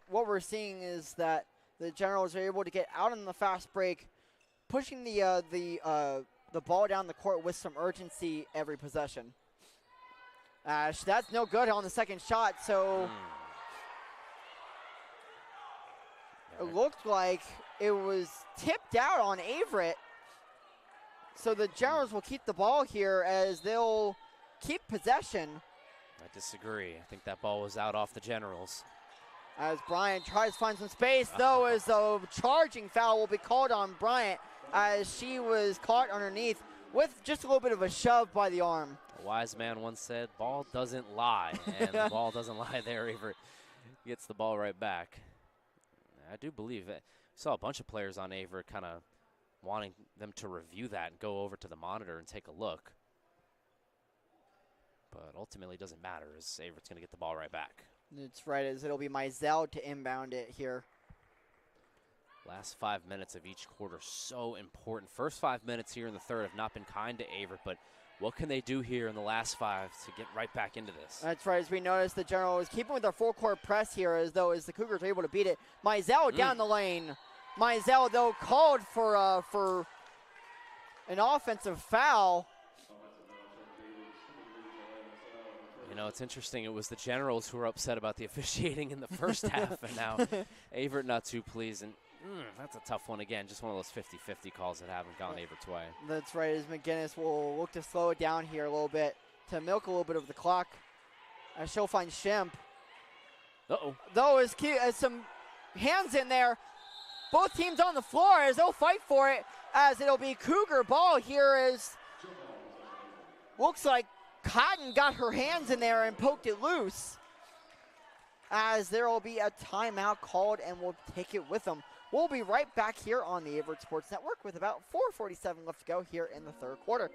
what we're seeing is that the Generals are able to get out on the fast break, pushing the ball down the court with some urgency every possession. That's no good on the second shot, so it looked like it was tipped out on Averett. So the Generals will keep the ball here as they'll keep possession. I disagree. I think that ball was out off the Generals. As Bryant tries to find some space, though, as a charging foul will be called on Bryant as she was caught underneath with just a little bit of a shove by the arm. A wise man once said, ball doesn't lie, and the ball doesn't lie there. Averett gets the ball right back. I do believe it. Saw a bunch of players on Averett kind of wanting them to review that and go over to the monitor and take a look. But ultimately it doesn't matter as Averett's going to get the ball right back. That's right, as it'll be Mizell to inbound it here. Last 5 minutes of each quarter, so important. First 5 minutes here in the third have not been kind to Averett, but what can they do here in the last 5 to get right back into this? That's right, as we noticed the General is keeping with their full court press here as the Cougars are able to beat it. Mizell down the lane. Mizell, though, called for an offensive foul. It's interesting. It was the Generals who were upset about the officiating in the first half, and now Averett not too pleased. And that's a tough one again. Just one of those 50-50 calls that haven't gone Averett's way. That's right, as McGinnis will look to slow it down here a little bit to milk a little bit of the clock. As she'll find Shemp. Though, as some hands in there. Both teams on the floor as they'll fight for it. as it'll be Cougar ball here as looks like Cotton got her hands in there and poked it loose. As there will be a timeout called and we'll take it with them. We'll be right back here on the Averett Sports Network with about 4:47 left to go here in the third quarter.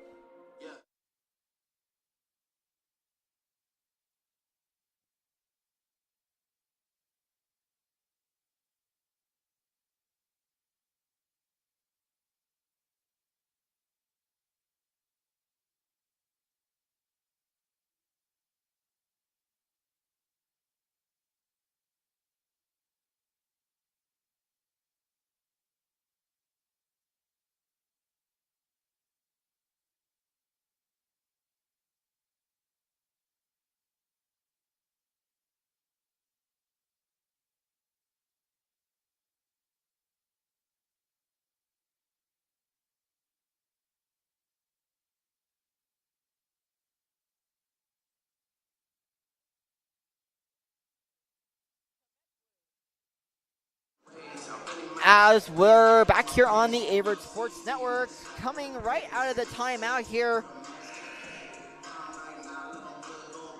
As we're back here on the Averett Sports Network, coming right out of the timeout here,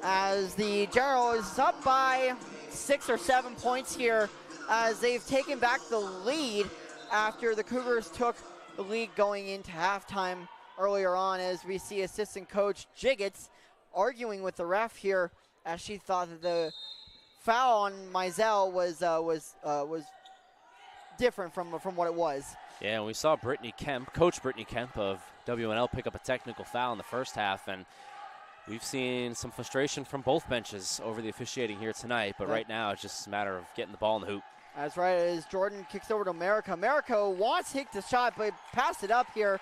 as the General is up by 6 or 7 points here, as they've taken back the lead after the Cougars took the lead going into halftime earlier on, as we see assistant coach Jiggets arguing with the ref here, as she thought that the foul on Mizell was different from what it was. Yeah, and we saw Coach Brittany Kemp of WNL pick up a technical foul in the first half, and we've seen some frustration from both benches over the officiating here tonight, but right now it's just a matter of getting the ball in the hoop. That's right, as Jordan kicks over to America. America wants to take the shot, but passed it up here.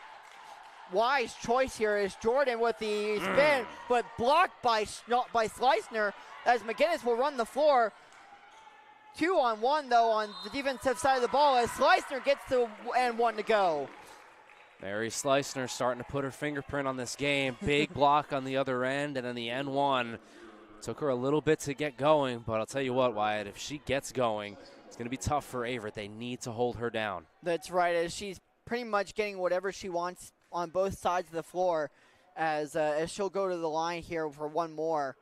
Wise choice here is Jordan with the spin, but blocked by Slicener, as McGinnis will run the floor. 2-on-1 though on the defensive side of the ball as Slicener gets the and 1 to go. Mary Slicener starting to put her fingerprint on this game. Big block on the other end, and then the N1 took her a little bit to get going, but I'll tell you what, Wyatt, if she gets going, it's going to be tough for Averett. They need to hold her down. That's right, as she's pretty much getting whatever she wants on both sides of the floor, as she'll go to the line here for one more.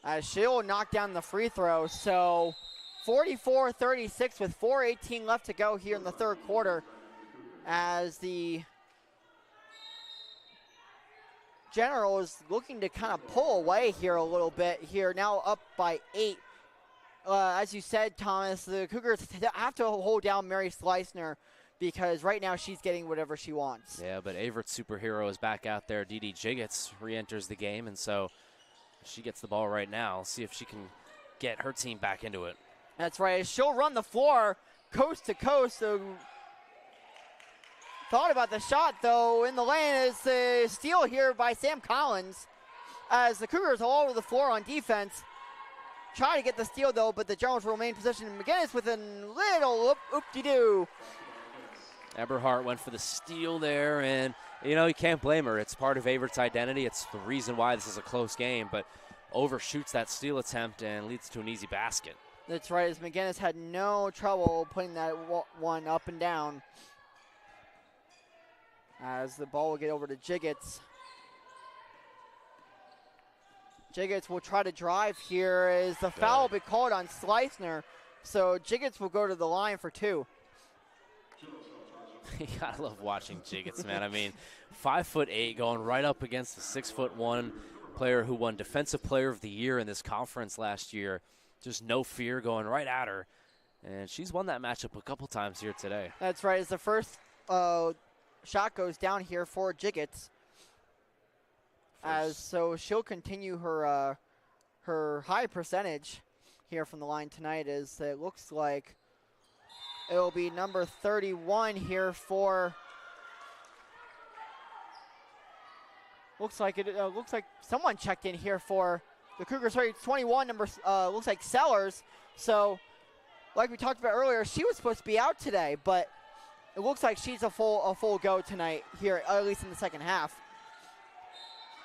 As she'll knock down the free throw. So 44-36 with 4:18 left to go here in the third quarter, as the General is looking to kind of pull away here a little bit here, now up by 8. As you said, Thomas, the Cougars have to hold down Mary Slicener because right now she's getting whatever she wants. Yeah, but Averett's superhero is back out there. Dee Jiggets re-enters the game, and so she gets the ball right now. See if she can get her team back into it. That's right. She'll run the floor coast to coast. So thought about the shot, though, in the lane is the steal here by Sam Collins, as the Cougars all over the floor on defense. Try to get the steal, though, but the Generals will remain in position. McGinnis with a little oop-de-doo. Eberhardt went for the steal there, and you can't blame her. It's part of Averett's identity. It's the reason why this is a close game, but overshoots that steal attempt and leads to an easy basket. That's right, as McGinnis had no trouble putting that one up and down. As the ball will get over to Jiggets. Jiggets will try to drive here as the foul will be called on Slicener, so Jiggets will go to the line for 2. You gotta love watching Jiggets, man. I mean, 5'8", going right up against the 6'1" player who won Defensive Player of the Year in this conference last year. Just no fear, going right at her, and she's won that matchup a couple times here today. That's right. As the first shot goes down here for Jiggets, so she'll continue her her high percentage here from the line tonight. As it looks like it will be number 31 here for. Looks like someone checked in here for the Cougars. Sorry, 21 number looks like Sellers. So, like we talked about earlier, she was supposed to be out today, but it looks like she's a full go tonight here, at least in the second half.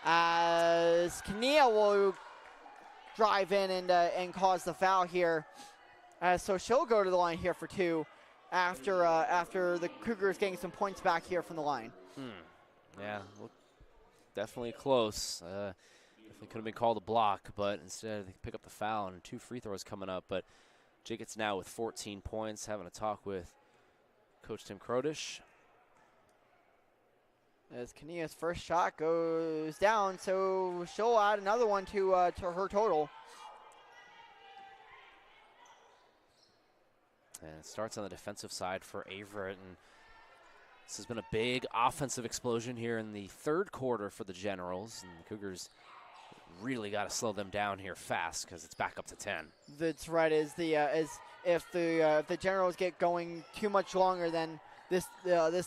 As Kania will drive in and cause the foul here. So she'll go to the line here for 2. after the Cougars getting some points back here from the line. Yeah, well, definitely close. Definitely could have been called a block, but instead they pick up the foul and 2 free throws coming up. But Jiggets now with 14 points, having a talk with Coach Tim Krodish. As Kania's first shot goes down, so she'll add another one to her total. And it starts on the defensive side for Averett, and this has been a big offensive explosion here in the third quarter for the Generals, and the Cougars really got to slow them down here fast because it's back up to 10. That's right. If the Generals get going too much longer, then this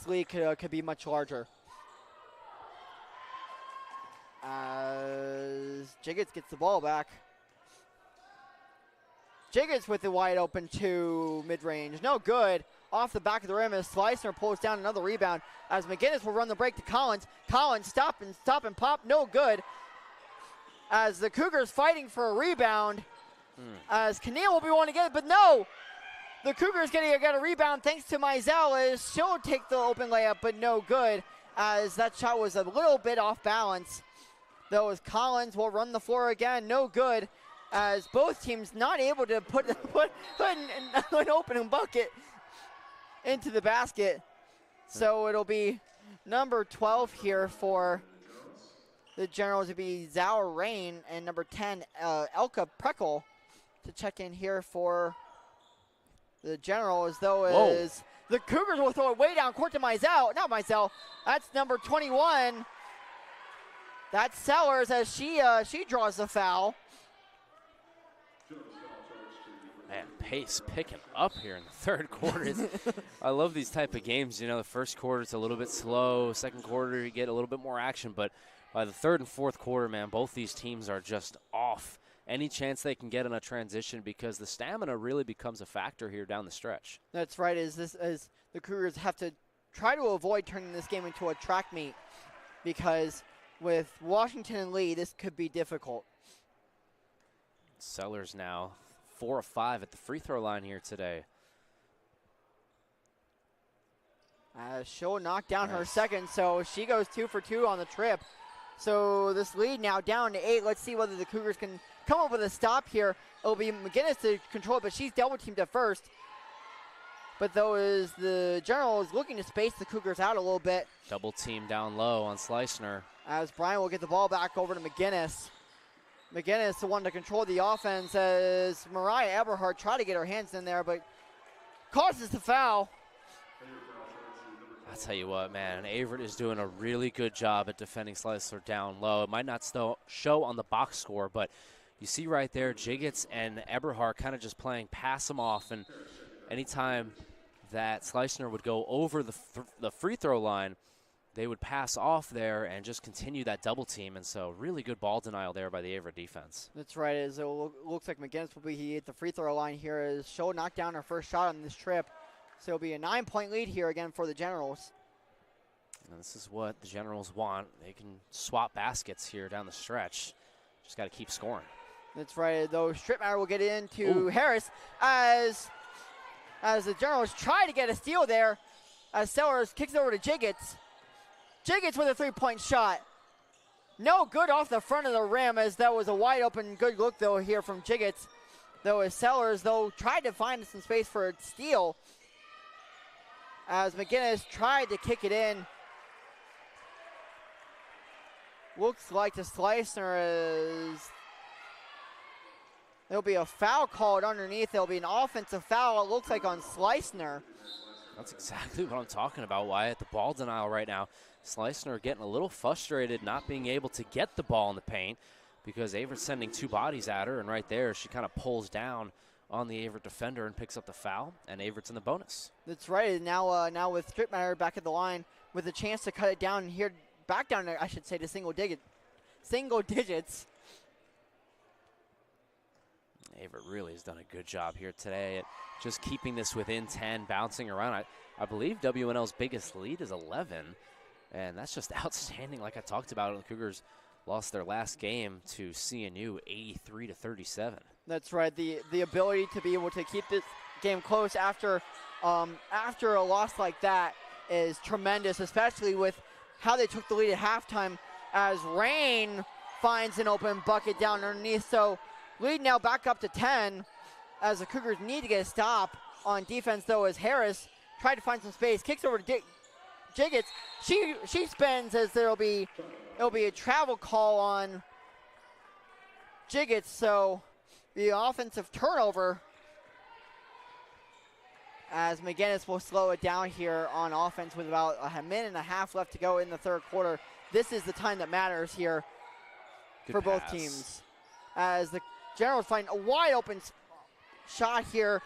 lead could be much larger. As Jiggets gets the ball back. Jiggets with the wide open 2 mid-range. No good. Off the back of the rim as Slicer pulls down another rebound as McGinnis will run the break to Collins. Collins stop and pop. No good. As the Cougars fighting for a rebound. As Kania will be wanting to get it, but no. The Cougars get a rebound thanks to Mizell as she'll take the open layup, but no good. As that shot was a little bit off balance. Though as Collins will run the floor again. No good. As both teams not able to put an opening bucket into the basket. So it'll be number 12 here for the Generals. It'll be Zauer Rain and number 10, Elka Preckle, to check in here for the Generals. Though as the Cougars will throw it way down court to Mizell. Not Mizell. That's number 21. That's Sellers as she draws the foul. Man, pace picking up here in the third quarter. I love these type of games. You know, the first quarter it's a little bit slow. Second quarter you get a little bit more action. But by the third and fourth quarter, man, both these teams are just off any chance they can get in a transition because the stamina really becomes a factor here down the stretch. That's right. As the Cougars have to try to avoid turning this game into a track meet because with Washington and Lee, this could be difficult. Sellers now 4 of 5 at the free throw line here today. She'll knock down her second, so she goes 2 for 2 on the trip. So this lead now down to 8. Let's see whether the Cougars can come up with a stop here. It'll be McGinnis to control it, but she's double teamed at first. But though is the Generals looking to space the Cougars out a little bit. Double team down low on Slicener. As Brian will get the ball back over to McGinnis. McGinnis, the one to control the offense, as Mariah Eberhardt tried to get her hands in there, but causes the foul. I'll tell you what, man, Averett is doing a really good job at defending Slicer down low. It might not show on the box score, but you see right there, Jiggets and Eberhardt kind of just playing pass them off, and anytime that Slicer would go over the free throw line, they would pass off there and just continue that double team. And so really good ball denial there by the Averett defense. That's right. As it looks like McGinnis will be at the free throw line here as she'll knock down her first shot on this trip. So it'll be a 9-point lead here again for the Generals. And this is what the Generals want. They can swap baskets here down the stretch. Just got to keep scoring. That's right. Though Strittmeyer will get into Harris as the Generals try to get a steal there. As Sellers kicks it over to Jiggets. Jiggets with a 3-point shot. No good off the front of the rim as that was a wide open good look though here from Jiggets. Though as Sellers tried to find some space for a steal. As McGinnis tried to kick it in. Looks like the Slicer is. There'll be a foul called underneath. There'll be an offensive foul, it looks like, on Slicer. That's exactly what I'm talking about, Wyatt. The ball denial right now. Slicer getting a little frustrated not being able to get the ball in the paint because Averett's sending 2 bodies at her, and right there she kind of pulls down on the Averett defender and picks up the foul, and Averett's in the bonus. That's right. Now with Strittmeyer back at the line with a chance to cut it down here, back down, I should say, to single digits. Averett really has done a good job here today at just keeping this within 10, bouncing around. I believe WNL's biggest lead is 11, and that's just outstanding. Like I talked about, the Cougars lost their last game to CNU 83-37. That's right. The ability to be able to keep this game close after after a loss like that is tremendous, especially with how they took the lead at halftime as Rain finds an open bucket down underneath. So lead now back up to 10 as the Cougars need to get a stop on defense, though, as Harris tried to find some space, kicks over to Jiggets. She spins as it'll be a travel call on Jiggets, so the offensive turnover as McGinnis will slow it down here on offense with about a minute and a half left to go in the third quarter. This is the time that matters here for both teams. As the Generals find a wide open shot here.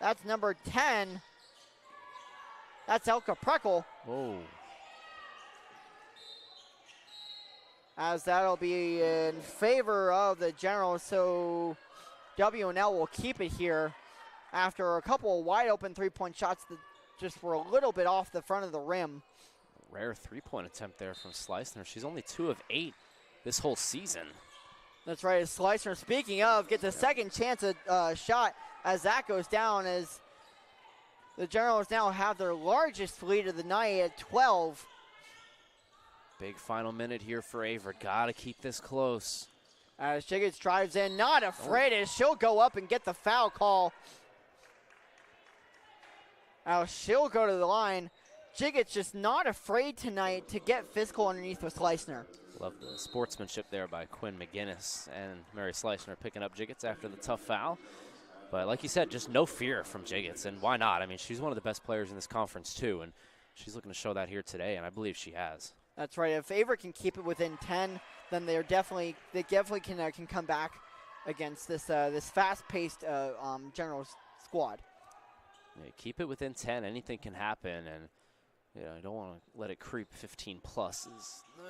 That's number 10. That's Elka Preckle. Whoa. As that'll be in favor of the Generals, so W&L will keep it here after a couple of wide open three-point shots that just were a little bit off the front of the rim. Rare three-point attempt there from Slicener. She's only 2 of 8 this whole season. That's right. Slicener, speaking of, gets a second chance at shot as that goes down, as the Generals now have their largest lead of the night at 12. Big final minute here for Averett. Got to keep this close. As Jiggets drives in, not afraid as she'll go up and get the foul call. Now she'll go to the line. Jiggets just not afraid tonight to get physical underneath with Slicener. Love the sportsmanship there by Quinn McGinnis and Mary Slicener picking up Jiggets after the tough foul. But like you said, just no fear from Jiggets, and why not? I mean, she's one of the best players in this conference too, and she's looking to show that here today, and I believe she has. That's right. If Averett can keep it within 10, then they definitely can come back against this this fast-paced Generals squad. Yeah, keep it within 10. Anything can happen, and I don't want to let it creep 15 plus.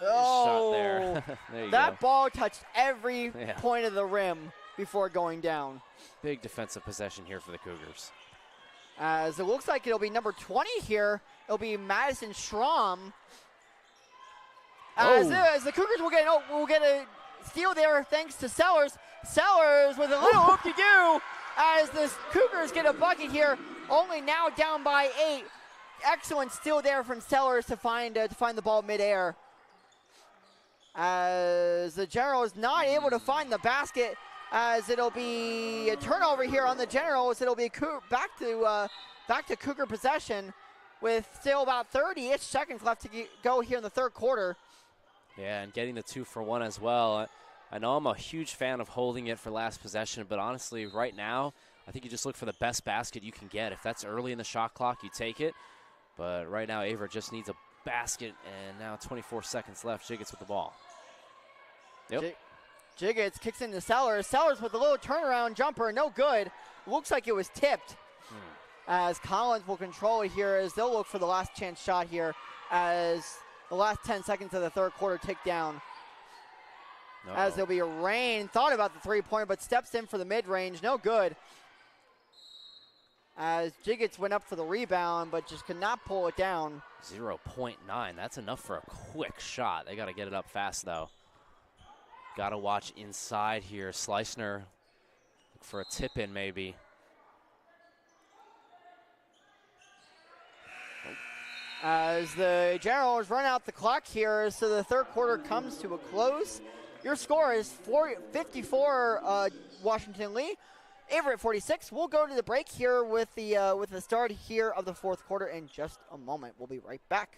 Shot there. There you that go. ball touched every point of the rim before going down. Big defensive possession here for the Cougars. As it looks like it'll be number 20 here. It'll be Madison Schramm. As the Cougars will get a steal there thanks to Sellers. Sellers with a little hoop-de-doo as the Cougars get a bucket here, only now down by 8. Excellent steal there from Sellers to find the ball midair. As the Generals not able to find the basket, as it'll be a turnover here on the Generals. It'll be back to Cougar possession with still about 30-ish seconds left to go here in the third quarter. Yeah, and getting the 2-for-1 as well. I know I'm a huge fan of holding it for last possession, but honestly, right now, I think you just look for the best basket you can get. If that's early in the shot clock, you take it. But right now, Averett just needs a basket, and now 24 seconds left. Jiggets with the ball. Yep. Jiggets kicks into Sellers. Sellers with a little turnaround jumper, no good. Looks like it was tipped. As Collins will control it here as they'll look for the last chance shot here as the last 10 seconds of the third quarter tick down. As there'll be a Rain. Thought about the three-pointer, but steps in for the mid-range. No good. As Jiggets went up for the rebound, but just could not pull it down. 0.9. That's enough for a quick shot. They got to get it up fast, though. Got to watch inside here. Slicener look for a tip-in, maybe. As the Generals run out the clock here, so the third quarter comes to a close. Your score is 54 Washington Lee. Averett 46. We'll go to the break here with the start here of the fourth quarter in just a moment. We'll be right back.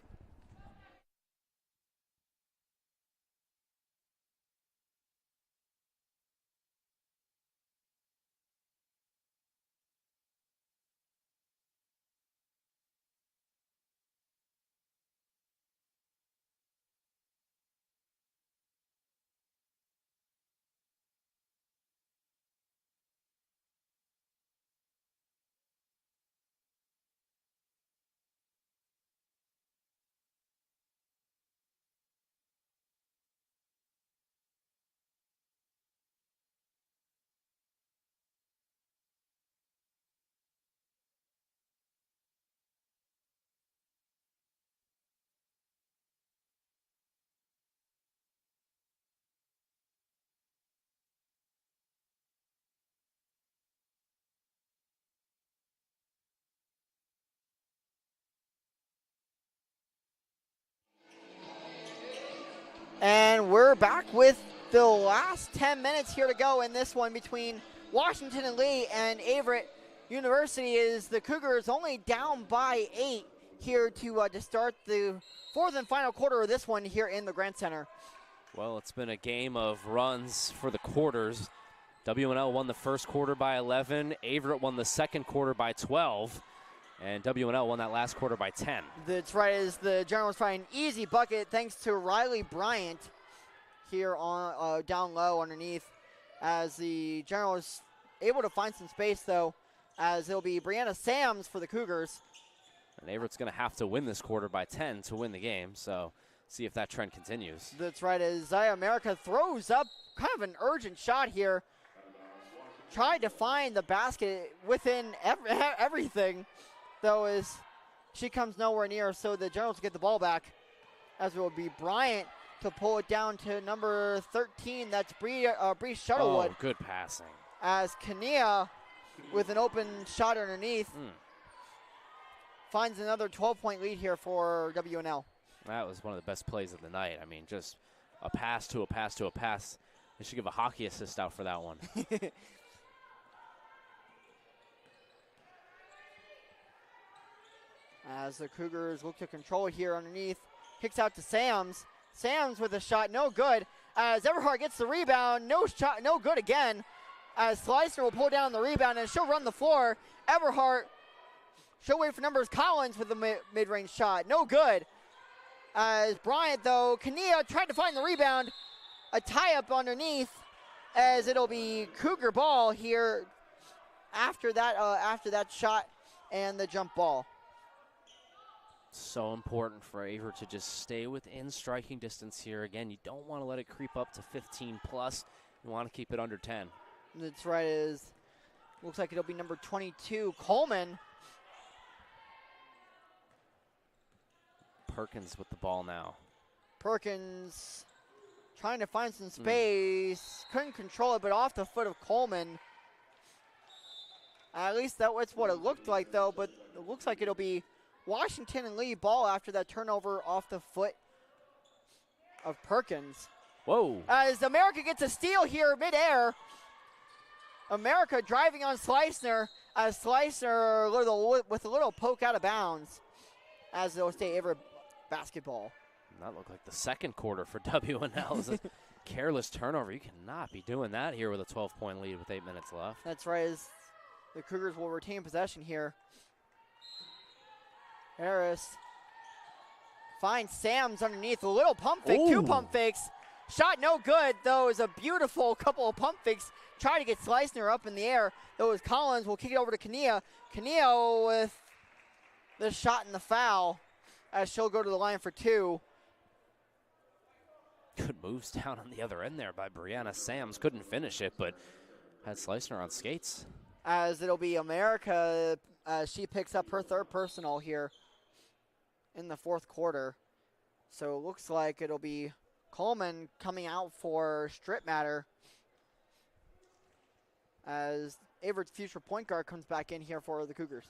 And we're back with the last 10 minutes here to go in this one between Washington and Lee and Averett University. Is the Cougars only down by 8 here to start the fourth and final quarter of this one here in the Grant Center. Well, it's been a game of runs for the quarters. WNL won the first quarter by 11. Averett won the second quarter by 12. And WNL won that last quarter by 10. That's right, as the Generals find an easy bucket thanks to Riley Bryant here on down low underneath, as the Generals able to find some space, though, as it'll be Brianna Sams for the Cougars. And Averett's going to have to win this quarter by 10 to win the game, so see if that trend continues. That's right, as Zaya America throws up kind of an urgent shot here. Tried to find the basket within everything, though, as she comes nowhere near, so the Generals get the ball back, as it will be Bryant to pull it down to number 13. That's Bree Shuttlewood. Oh, good passing. As Kania, with an open shot underneath, finds another 12-point lead here for WNL. That was one of the best plays of the night. I mean, just a pass to a pass to a pass. They should give a hockey assist out for that one. As the Cougars look to control it here underneath. Kicks out to Sams. Sams with a shot, no good. As Everhart gets the rebound, no shot, no good again. As Slicer will pull down the rebound and she'll run the floor. Everhart, she'll wait for numbers Collins with the mid-range shot, no good. As Bryant, though, Kania tried to find the rebound. A tie-up underneath, as it'll be Cougar ball here after that shot and the jump ball. So important for Averett to just stay within striking distance here. Again, you don't want to let it creep up to 15 plus. You want to keep it under 10. That's right. Looks like it'll be number 22, Coleman. Perkins with the ball now. Perkins trying to find some space. Couldn't control it, but off the foot of Coleman. At least that's what it looked like, though, but it looks like it'll be Washington and Lee ball after that turnover off the foot of Perkins. Whoa. As America gets a steal here midair. America driving on Slicer, as Slicer with a little poke out of bounds, as they'll stay Averett basketball. That looked like the second quarter for WNL. It's a careless turnover. You cannot be doing that here with a 12-point lead with 8 minutes left. That's right, as the Cougars will retain possession here. Harris finds Sams underneath. A little pump fake, two pump fakes. Shot no good, though. Is a beautiful couple of pump fakes. Try to get Slicer up in the air. Though as Collins will kick it over to Kania. Kania with the shot and the foul, as she'll go to the line for 2. Good moves down on the other end there by Brianna Sams. Couldn't finish it, but had Slicer on skates. As it'll be America, she picks up her third personal here in the fourth quarter. So it looks like it'll be Coleman coming out for strip matter, as Averett's future point guard comes back in here for the Cougars.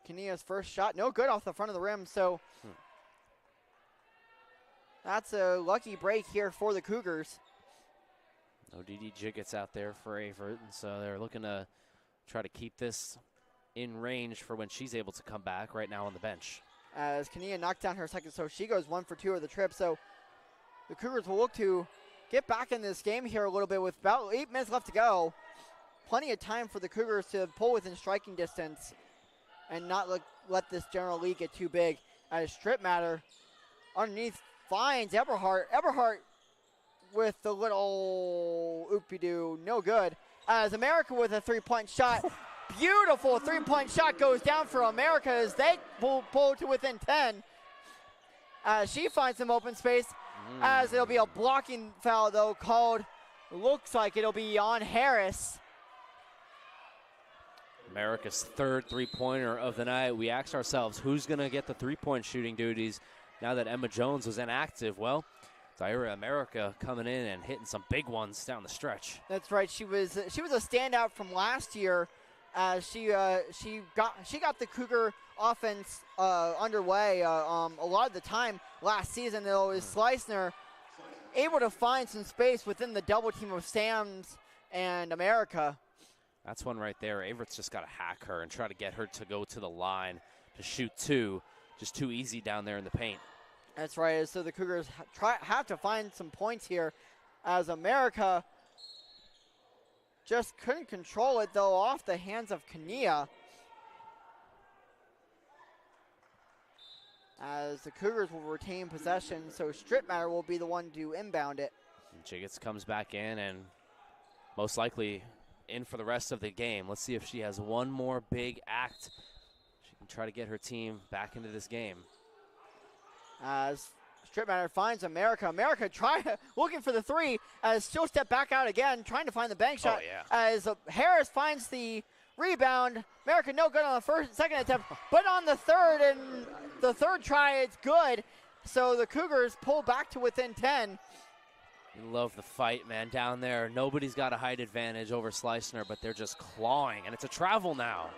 Kania's first shot, no good off the front of the rim, so that's a lucky break here for the Cougars. No DD Jiggets out there for Averett, and so they're looking to try to keep this in range for when she's able to come back right now on the bench. As Kania knocked down her second, so she goes 1 for 2 of the trip. So the Cougars will look to get back in this game here a little bit with about 8 minutes left to go. Plenty of time for the Cougars to pull within striking distance and not let this General League get too big. As strip matter underneath finds Eberhardt. Eberhardt with the little oopie-doo, no good. As America with a three-point shot. Beautiful three-point shot goes down for America as they pull to within 10. She finds some open space, as it'll be a blocking foul, though, called. Looks like it'll be on Harris. America's third three-pointer of the night. We asked ourselves, who's going to get the three-point shooting duties now that Emma Jones was inactive? Well, Zaire America coming in and hitting some big ones down the stretch. That's right. She was a standout from last year. She got the Cougar offense underway a lot of the time last season, though, is Slicener able to find some space within the double team of Sam's and America. That's one right there. Averett's just got to hack her and try to get her to go to the line to shoot two. Just too easy down there in the paint. That's right. So the Cougars have to find some points here, as America just couldn't control it, though, off the hands of Kania. As the Cougars will retain possession, so Strittmatter will be the one to inbound it. Jiggets comes back in and most likely in for the rest of the game. Let's see if she has one more big act. She can try to get her team back into this game. As Strittmatter finds America. America looking for the three, as she'll step back out again, trying to find the bank shot. Oh, yeah. As Harris finds the rebound. America no good on the second attempt, but on the third, and the third try, it's good. So the Cougars pull back to within 10. You love the fight, man, down there. Nobody's got a height advantage over Slicener, but they're just clawing, and it's a travel now.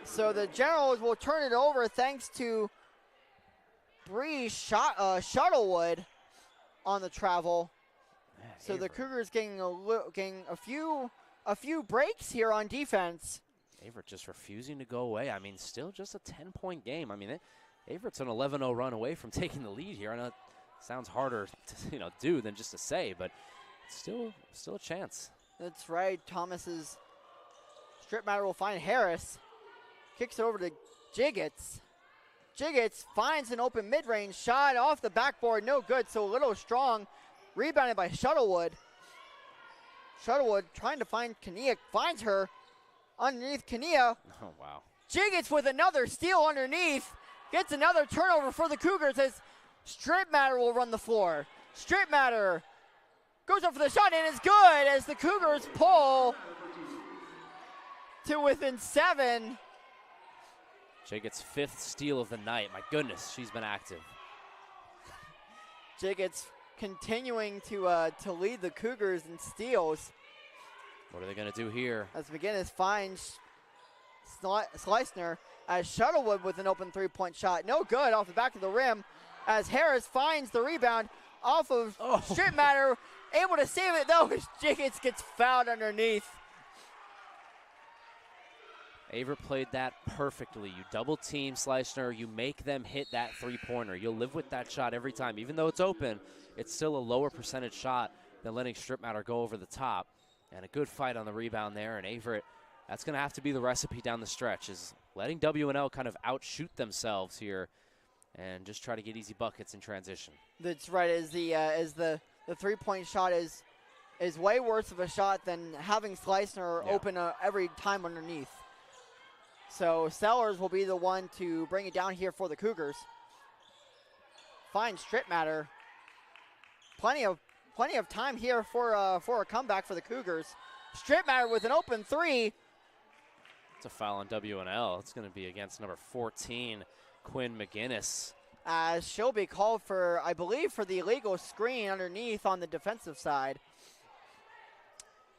So the Generals will turn it over thanks to Bree Shuttlewood on the travel. Man, so the Averett. Cougars getting a few breaks here on defense. Averett just refusing to go away. I mean, still just a 10-point game. I mean, Averett's an 11-0 run away from taking the lead here. I know it sounds harder to do than just to say, but still a chance. That's right. Thomas's Strittmatter will find Harris. Kicks it over to Jiggets. Jiggets finds an open mid-range shot off the backboard. No good, so a little strong. Rebounded by Shuttlewood. Shuttlewood trying to find Kania. Finds her underneath Kania. Oh, wow. Jiggets with another steal underneath. Gets another turnover for the Cougars as Strittmatter will run the floor. Strittmatter goes up for the shot and it's good as the Cougars pull to within 7. Jiggets' 5th steal of the night. My goodness, she's been active. Jiggets continuing to lead the Cougars in steals. What are they going to do here? As McGinnis finds Slicener, as Shuttlewood with an open three-point shot. No good off the back of the rim, as Harris finds the rebound off of Strittmatter. Able to save it, though, as Jiggets gets fouled underneath. Averett played that perfectly. You double team Slicener, you make them hit that three-pointer. You'll live with that shot every time. Even though it's open, it's still a lower percentage shot than letting Strittmatter go over the top. And a good fight on the rebound there. And Averett, that's going to have to be the recipe down the stretch, is letting W&L kind of outshoot themselves here and just try to get easy buckets in transition. That's right, as the three-point shot is way worse of a shot than having Slicener open every time underneath. So Sellers will be the one to bring it down here for the Cougars. Finds Strittmatter. Plenty of time here for a comeback for the Cougars. Strittmatter with an open three. It's a foul on W&L. It's going to be against number 14, Quinn McGinnis. As she'll be called for, I believe, for the illegal screen underneath on the defensive side.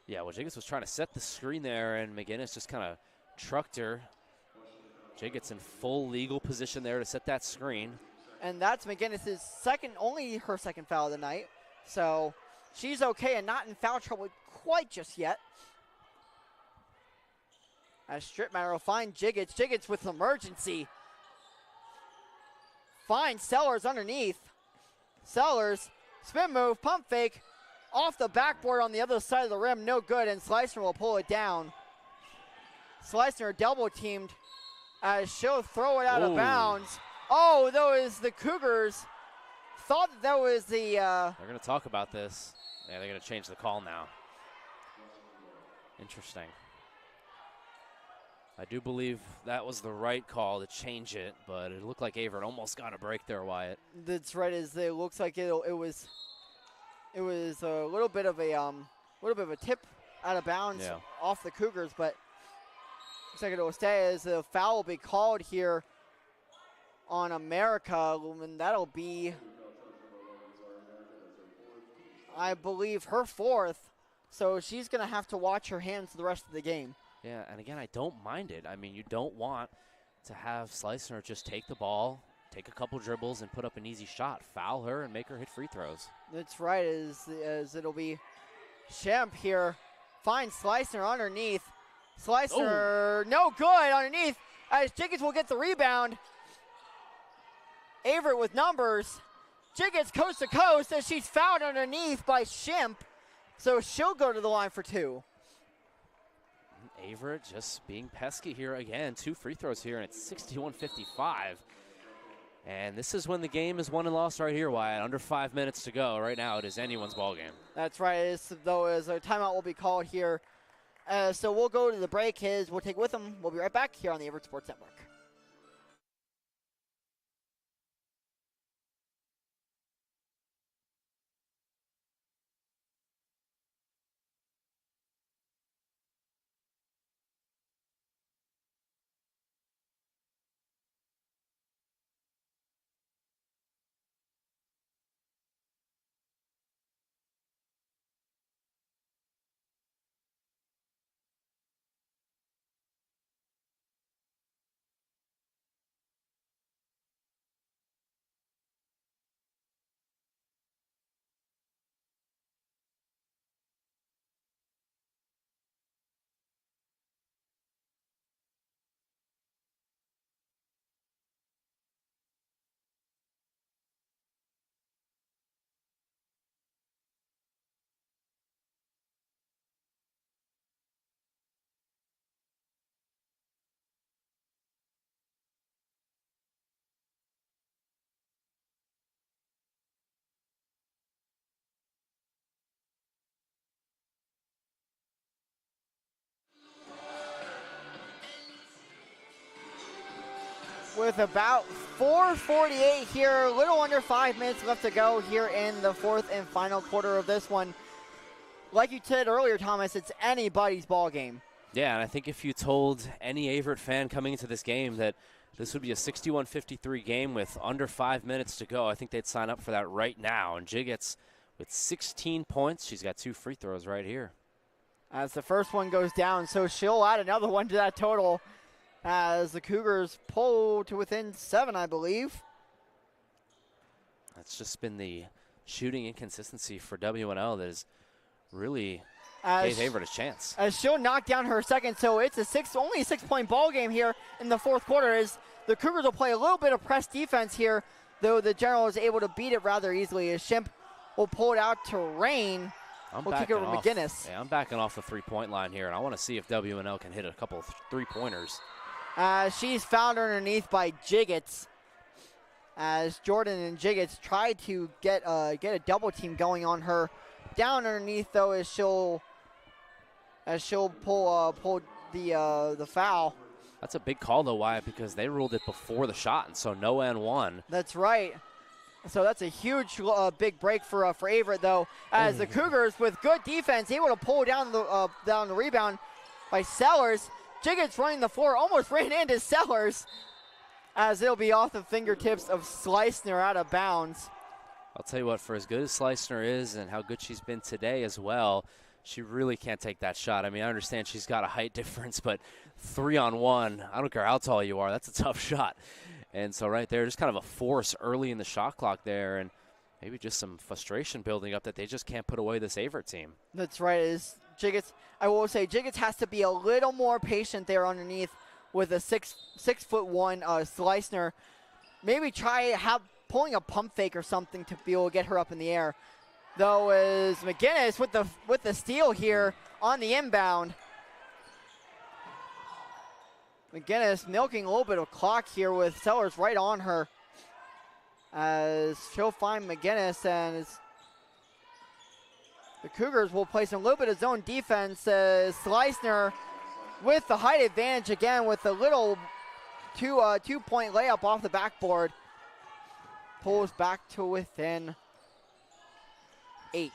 Yeah, well, Jiggets was trying to set the screen there, and McGinnis just kind of trucked her. Jiggets in full legal position there to set that screen. And that's McGinnis' only her second foul of the night. So she's okay and not in foul trouble quite just yet. As Strittmatter will find Jiggets. Jiggets with emergency. Finds Sellers underneath. Sellers, spin move, pump fake. Off the backboard on the other side of the rim, no good, and Slicener will pull it down. Slicener double teamed as she'll throw it out of bounds. Oh, those the Cougars thought that was the. They're going to talk about this. Yeah, they're going to change the call now. Interesting. I do believe that was the right call to change it, but it looked like Averett almost got a break there, Wyatt. That's right. As it looks like it was a little bit of a tip out of bounds off the Cougars, but looks like it will stay as the foul will be called here on America, and that'll be, I believe, her 4th. So she's going to have to watch her hands the rest of the game. Yeah, and again, I don't mind it. I mean, you don't want to have Slicner just take the ball, take a couple dribbles, and put up an easy shot, foul her, and make her hit free throws. That's right, as it'll be Shemp here. Finds Slicner underneath. Slicner, no good underneath, as Jiggets will get the rebound. Averett with numbers. Jiggets coast to coast as she's fouled underneath by Shemp. So she'll go to the line for 2. Averett just being pesky here again. 2 free throws here, and it's 61-55. And this is when the game is won and lost right here, Wyatt. Under 5 minutes to go. Right now, it is anyone's ball game. That's right. As a timeout will be called here. So we'll go to the break. We'll take with them. We'll be right back here on the Averett Sports Network. With about 4:48 here, a little under 5 minutes left to go here in the 4th and final quarter of this one. Like you said earlier, Thomas, it's anybody's ball game. Yeah, and I think if you told any Averett fan coming into this game that this would be a 61-53 game with under 5 minutes to go, I think they'd sign up for that right now. And Jiggets with 16 points. She's got 2 free throws right here. As the first one goes down, so she'll add another one to that total as the Cougars pull to within 7, I believe. That's just been the shooting inconsistency for WNL that has really gave Averett a chance. As she'll knock down her second, so it's only a 6-point ball game here in the 4th quarter as the Cougars will play a little bit of press defense here, though the General is able to beat it rather easily as Shemp will pull it out to Rain. We'll kick it over to McGinnis. Yeah, I'm backing off the 3-point line here, and I want to see if WNL can hit a couple of 3-pointers. She's fouled underneath by Jiggets as Jordan and Jiggets tried to get a double team going on her. Down underneath though as she'll pull the foul. That's a big call though, Wyatt, because they ruled it before the shot, and so no and 1. That's right. So that's a huge big break for Averett though, as the Cougars with good defense able to pull down the rebound by Sellers. Jiggets running the floor, almost ran into Sellers as it'll be off the fingertips of Slicner out of bounds. I'll tell you what, for as good as Slicner is and how good she's been today as well, she really can't take that shot. I mean, I understand she's got a height difference, but 3-on-1, I don't care how tall you are, that's a tough shot. And so right there, just kind of a force early in the shot clock there, and maybe just some frustration building up that they just can't put away this Averett team. That's right. Jiggets, I will say, Jiggets has to be a little more patient there underneath with a 6'1" Slicner. Maybe try pulling a pump fake or something to be able to get her up in the air. Though is McGinnis with the steal here on the inbound. McGinnis milking a little bit of clock here with Sellers right on her. As she'll find McGinnis, and the Cougars will play some little bit of zone defense. Slicner with the height advantage again with a little two-point layup off the backboard. Pulls back to within 8.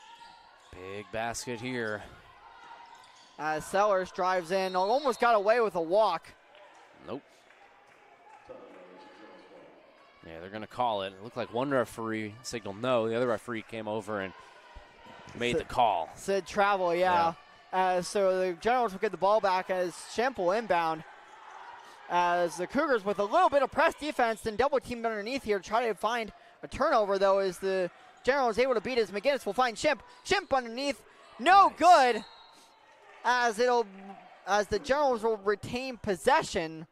Big basket here. As Sellers drives in, almost got away with a walk. Nope. Yeah, they're going to call it. It looked like one referee signaled no. The other referee came over and made the call. Said travel, yeah. So the Generals will get the ball back as Shemp will inbound. As the Cougars with a little bit of press defense and double teamed underneath here, try to find a turnover though as the General is able to beat as McGinnis will find Shimp. Shimp underneath, no good. As the Generals will retain possession.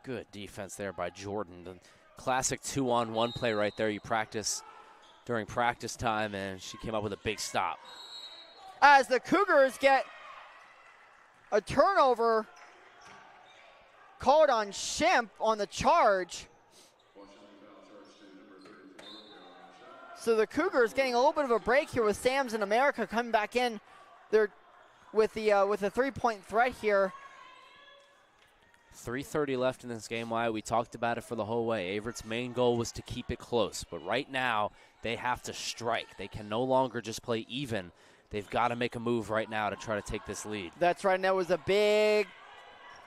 Good defense there by Jordan. The classic 2-on-1 play right there you practice during practice time, and she came up with a big stop. As the Cougars get a turnover called on Shimp on the charge. So the Cougars getting a little bit of a break here with Sam's and America coming back in. They're with a 3-point threat here. 3:30 left in this game. Why we talked about it for the whole way. Averett's main goal was to keep it close, but right now they have to strike. They can no longer just play even. They've got to make a move right now to try to take this lead. That's right, and that was a big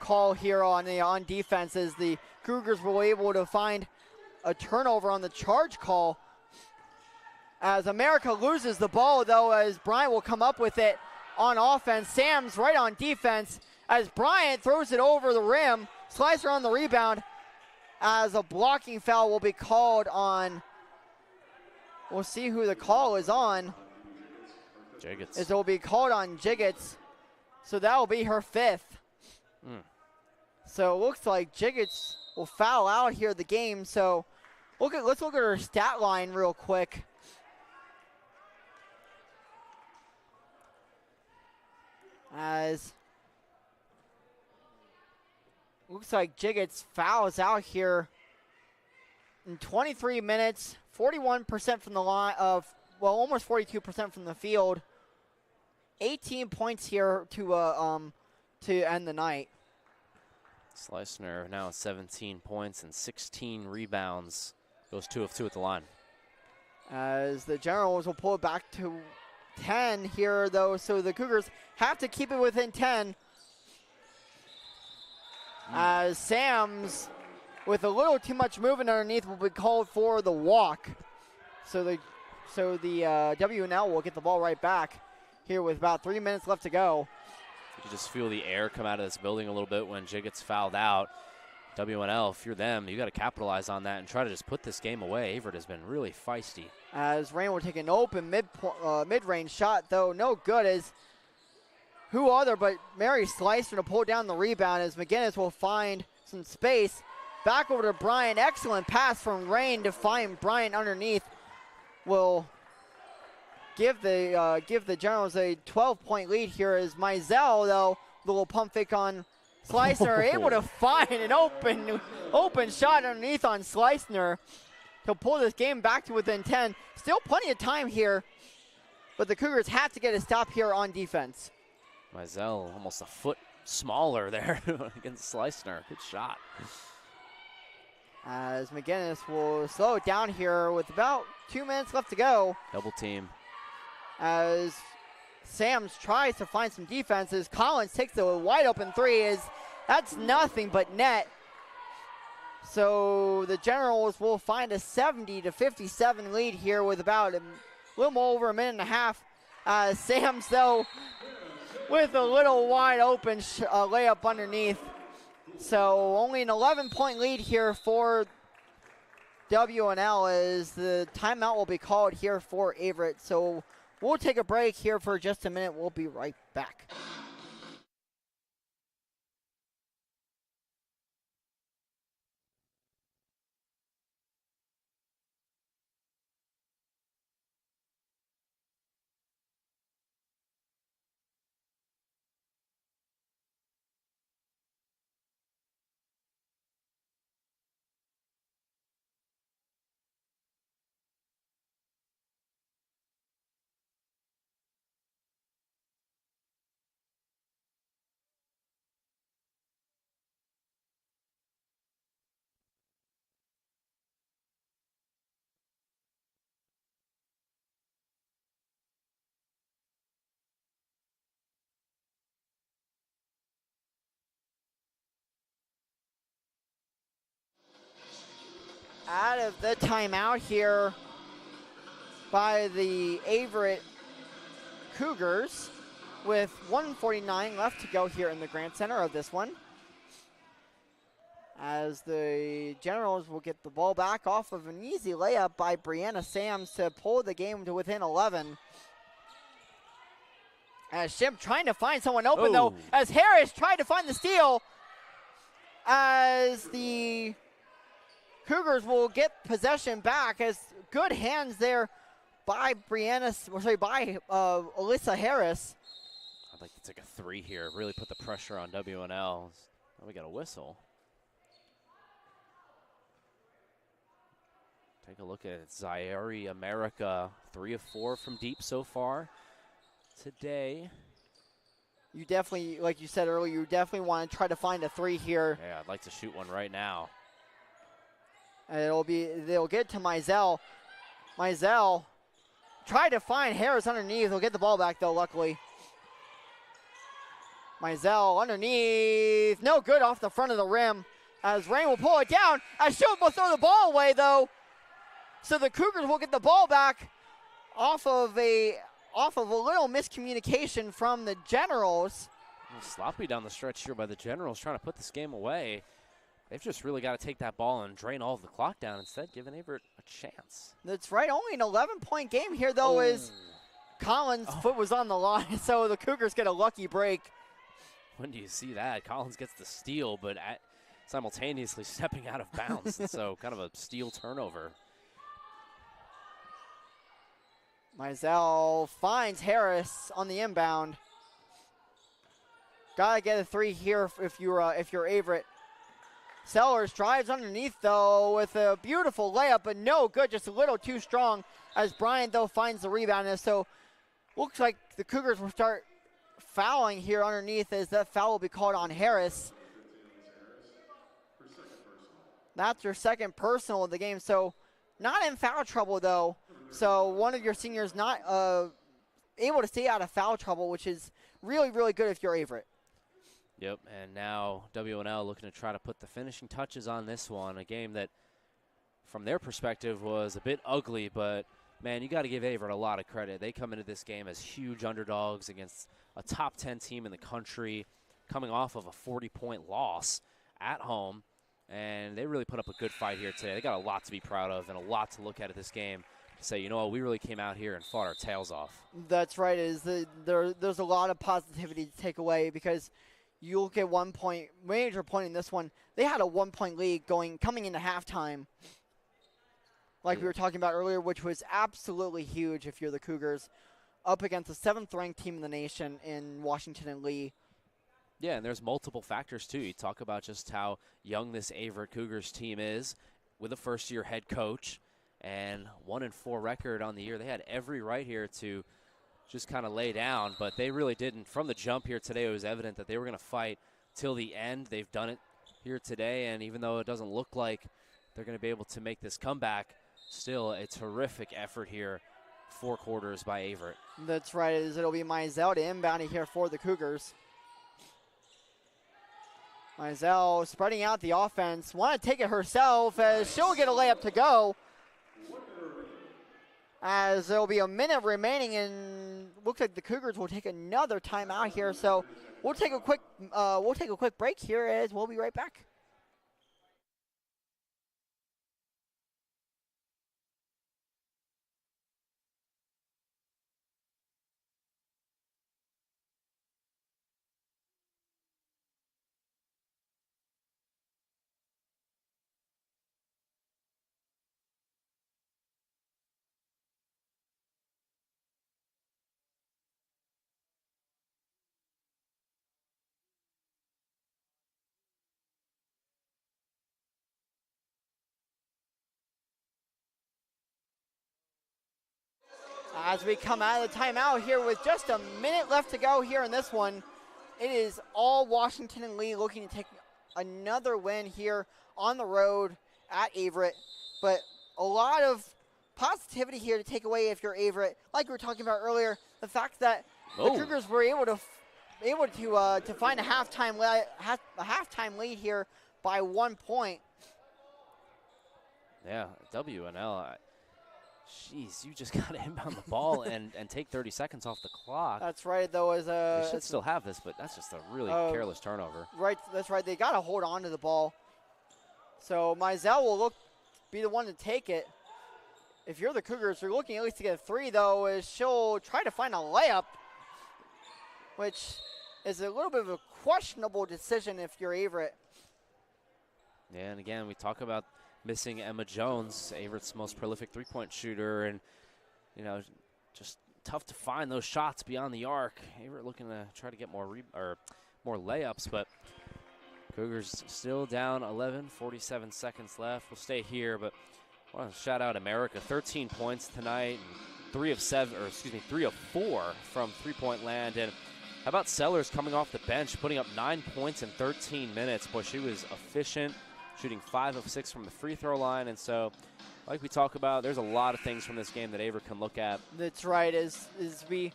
call here on defense as the Cougars were able to find a turnover on the charge call. As America loses the ball, though, as Bryant will come up with it on offense. Sam's right on defense as Bryant throws it over the rim. Slicer on the rebound as a blocking foul will be called on. We'll see who the call is on. Jiggets. It will be called on Jiggets. So that will be her 5th. So it looks like Jiggets will foul out here the game. So let's look at her stat line real quick. As looks like Jiggets fouls out here in 23 minutes, 41% from the line of, well, almost 42% from the field. 18 points here to end the night. Slicer now 17 points and 16 rebounds. Goes 2 of 2 at the line. As the Generals will pull it back to 10 here, though, so the Cougars have to keep it within 10. As Sam's, with a little too much movement underneath, will be called for the walk. So the WNL will get the ball right back here with about 3 minutes left to go. You can just feel the air come out of this building a little bit when Jiggets fouled out. WNL, if you're them, you got to capitalize on that and try to just put this game away. Averett has been really feisty. As Rain will take an open mid-range shot, though no good, as who other but Mary Slicer to pull down the rebound as McGinnis will find some space. Back over to Bryant. Excellent pass from Rain to find Bryant underneath. Will give the Generals a 12-point lead here as Mizell, though, the little pump fake on Slicer, able to find an open shot underneath on Slicer. He'll pull this game back to within 10. Still plenty of time here, but the Cougars have to get a stop here on defense. Mizell almost a foot smaller there against Slicer. Good shot. As McGinnis will slow it down here with about 2 minutes left to go. Double team. As Sams tries to find some defenses, Collins takes a wide open three. That's nothing but net. So the Generals will find a 70-57 lead here with about a little more over a minute and a half. Sams, though, with a little wide open layup underneath. So only an 11-point lead here for WNL as the timeout will be called here for Averett. So we'll take a break here for just a minute. We'll be right back. Out of the timeout here by the Averett Cougars with 1:49 left to go here in the Grant Center of this one. as the Generals will get the ball back off of an easy layup by Brianna Sams to pull the game to within 11. As Shimp trying to find someone open, though, as Harris tried to find the steal, as the Cougars will get possession back, as good hands there by Alyssa Harris. I'd like to take a three here, really put the pressure on WNL. Now we got a whistle. Take a look at Zaire America, 3 of 4 from deep so far today. You definitely, like you said earlier, you definitely want to try to find a three here. Yeah, I'd like to shoot one right now. And they'll get to Mizell. Mizell tried to find Harris underneath. He'll get the ball back though, luckily. Mizell underneath, no good off the front of the rim. As Rain will pull it down, as Schultz will throw the ball away though. So the Cougars will get the ball back off of a little miscommunication from the Generals. Sloppy down the stretch here by the Generals, trying to put this game away. They've just really got to take that ball and drain all of the clock down instead, giving Averett a chance. That's right. Only an 11-point game here, though, as Collins' foot was on the line, so the Cougars get a lucky break. When do you see that? Collins gets the steal, but simultaneously stepping out of bounds, and so kind of a steal turnover. Mizell finds Harris on the inbound. Gotta get a three here if you're Averett. Sellers drives underneath though with a beautiful layup, but no good, just a little too strong. As Bryant though finds the rebound, and so looks like the Cougars will start fouling here underneath, as that foul will be called on Harris. That's your second personal of the game, so not in foul trouble though. So one of your seniors not able to stay out of foul trouble, which is really, really good if you're Averett. Yep, and now WNL looking to try to put the finishing touches on this one, a game that from their perspective was a bit ugly, but man, you got to give Averett a lot of credit. They come into this game as huge underdogs against a top 10 team in the country, coming off of a 40-point loss at home, and they really put up a good fight here today. They got a lot to be proud of and a lot to look at this game. Say, you know what, we really came out here and fought our tails off. That's right. There's a lot of positivity to take away, because you look at 1 point, major point in this one, they had a 1 point lead coming into halftime, like we were talking about earlier, which was absolutely huge if you're the Cougars, up against the 7th ranked team in the nation in Washington and Lee. Yeah, and there's multiple factors too. You talk about just how young this Averett Cougars team is with a first-year head coach. And 1-4 record on the year. They had every right here to just kind of lay down, but they really didn't. From the jump here today, it was evident that they were going to fight till the end. They've done it here today, and even though it doesn't look like they're going to be able to make this comeback, still a terrific effort here, 4 quarters by Averett. That's right, as it'll be Mizell to inbound it here for the Cougars. Mizell spreading out the offense, want to take it herself, as she'll get a layup to go. As there will be a minute remaining, and looks like the Cougars will take another timeout here. So we'll take a quick break here, as we'll be right back. As we come out of the timeout here with just a minute left to go here in this one, it is all Washington and Lee looking to take another win here on the road at Averett. But a lot of positivity here to take away if you're Averett. Like we were talking about earlier, the fact that the Cougars were able to find a halftime lead here by 1 point. Yeah, WNL. Jeez, you just got to inbound the ball and take 30 seconds off the clock. That's right, though. They should still have this, but that's just a really careless turnover. Right, that's right. They got to hold on to the ball. So Mizell will be the one to take it. If you're the Cougars, you're looking at least to get a 3, though, is she'll try to find a layup, which is a little bit of a questionable decision if you're Averett. Yeah, and again, we talk about missing Emma Jones, Averett's most prolific three-point shooter, and, just tough to find those shots beyond the arc. Averett looking to try to get more layups, but Cougars still down 11, 47 seconds left. We'll stay here, but I want to shout out America, 13 points tonight, and 3 of 4 from three-point land. And how about Sellers coming off the bench, putting up 9 points in 13 minutes? Boy, she was efficient, shooting 5 of 6 from the free throw line. And so, like we talk about, there's a lot of things from this game that Averett can look at. That's right. We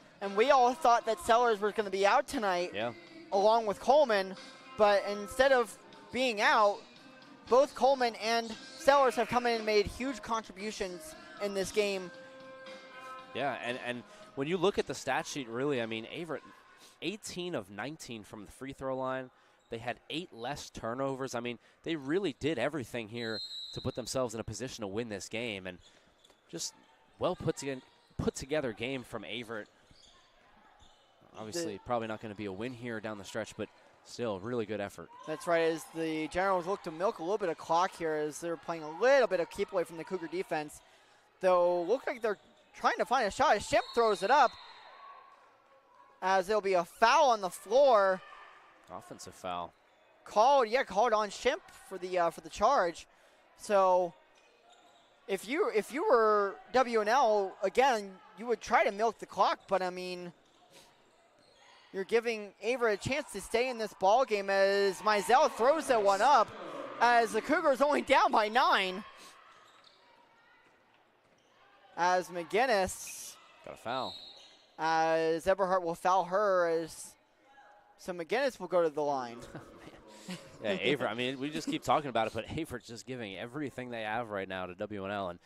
all thought that Sellers was going to be out tonight, along with Coleman, but instead of being out, both Coleman and Sellers have come in and made huge contributions in this game. Yeah, and when you look at the stat sheet, really, I mean, Averett, 18 of 19 from the free throw line. They had 8 less turnovers. I mean, they really did everything here to put themselves in a position to win this game, and just well put together game from Averett. Obviously, probably not going to be a win here down the stretch, but still, really good effort. That's right, as the Generals look to milk a little bit of clock here as they're playing a little bit of keep away from the Cougar defense. Though, look like they're trying to find a shot. Shimp throws it up as there'll be a foul on the floor. Offensive foul. Called on Shimp for the charge. So, if you were WNL, again, you would try to milk the clock, but I mean, you're giving Averett a chance to stay in this ball game as Mizell throws that one up as the Cougars only down by 9. As McGinnis got a foul. As Eberhardt will foul her, so McGinnis will go to the line. Yeah, Averett, I mean, we just keep talking about it, but Averett's just giving everything they have right now to WNL. And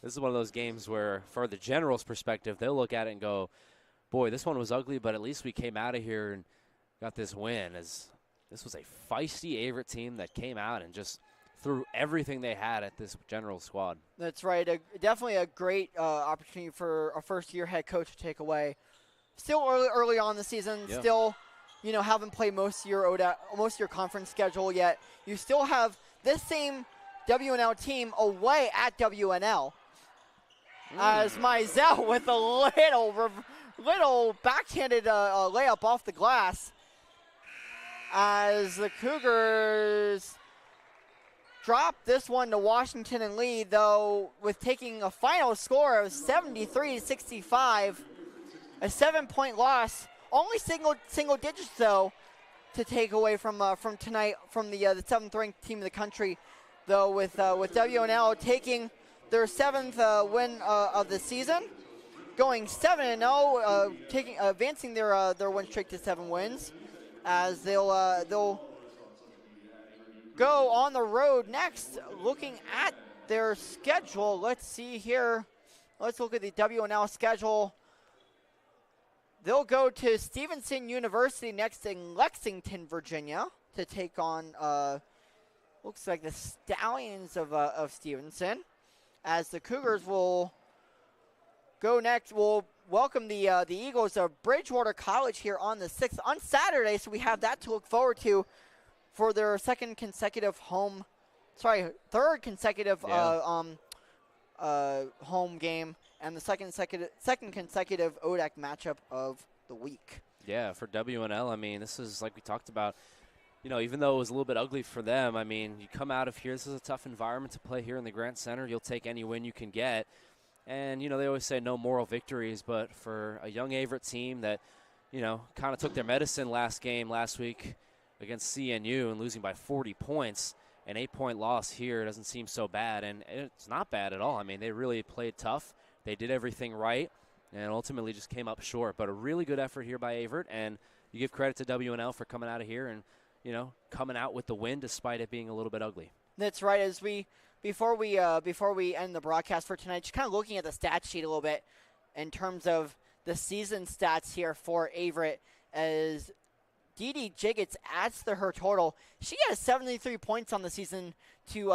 this is one of those games where, for the Generals' perspective, they'll look at it and go, boy, this one was ugly, but at least we came out of here and got this win. As this was a feisty Averett team that came out and just threw everything they had at this General squad. That's right. Definitely a great opportunity for a first-year head coach to take away. Still early on in the season. Yeah. Still, haven't played most of your conference schedule yet. You still have this same WNL team away at WNL. As Mizell with a little backhanded layup off the glass. As the Cougars drop this one to Washington and lead, though, with taking a final score of 73-65, a 7-point loss. Only single digits, though, to take away from tonight from the 7th-ranked team in the country, though, with WNL taking their 7th win of the season, going 7-0, advancing their win streak to 7 wins, as they'll go on the road next. Looking at their schedule, let's see here. Let's look at the WNL schedule. They'll go to Stevenson University next in Lexington, Virginia, to take on, looks like the Stallions of Stevenson. As the Cougars will go next, we'll welcome the Eagles of Bridgewater College here on the 6th, on Saturday, so we have that to look forward to for their third consecutive home game and the second consecutive ODAC matchup of the week. Yeah, for WNL, I mean, this is like we talked about, even though it was a little bit ugly for them, I mean, you come out of here, this is a tough environment to play here in the Grant Center. You'll take any win you can get. And, they always say no moral victories, but for a young Averett team that, kind of took their medicine last week against CNU and losing by 40 points, an 8-point loss here doesn't seem so bad. And it's not bad at all. I mean, they really played tough. They did everything right and ultimately just came up short. But a really good effort here by Averett, and you give credit to WNL for coming out of here and, coming out with the win despite it being a little bit ugly. That's right. As before we end the broadcast for tonight, just kind of looking at the stat sheet a little bit in terms of the season stats here for Averett, as Dee Jiggets adds to her total. She has 73 points on the season to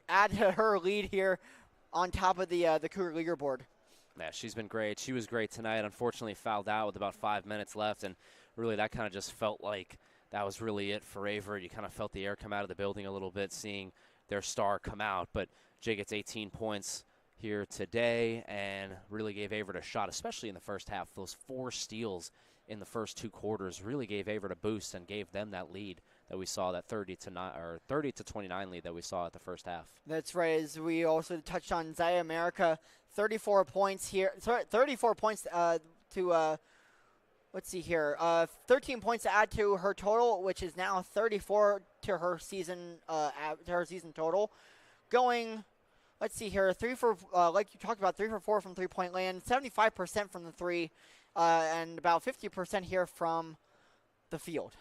add to her lead here on top of the Cougar leaderboard. Yeah, she's been great. She was great tonight. Unfortunately, fouled out with about 5 minutes left, and really that kind of just felt like that was really it for Averett. You kind of felt the air come out of the building a little bit, seeing their star come out. But Jiggets 18 points here today and really gave Averett a shot, especially in the first half. Those 4 steals in the first 2 quarters really gave Averett a boost and gave them that lead that we saw, that 30-29 lead that we saw at the first half. That's right. As we also touched on, Zaya America, 34 points here. Sorry, 34 points to let's see here. 13 points to add to her total, which is now 34 to her season total. Going, let's see here, 3 for like you talked about, 3 for 4 from 3-point land, 75% from the 3, and about 50% here from the field.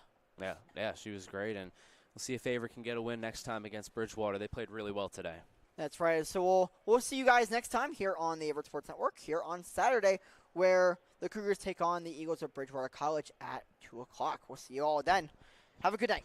Yeah, she was great, and we'll see if Averett can get a win next time against Bridgewater. They played really well today. That's right. So we'll see you guys next time here on the Averett Sports Network here on Saturday, where the Cougars take on the Eagles of Bridgewater College at 2 o'clock. We'll see you all then. Have a good night.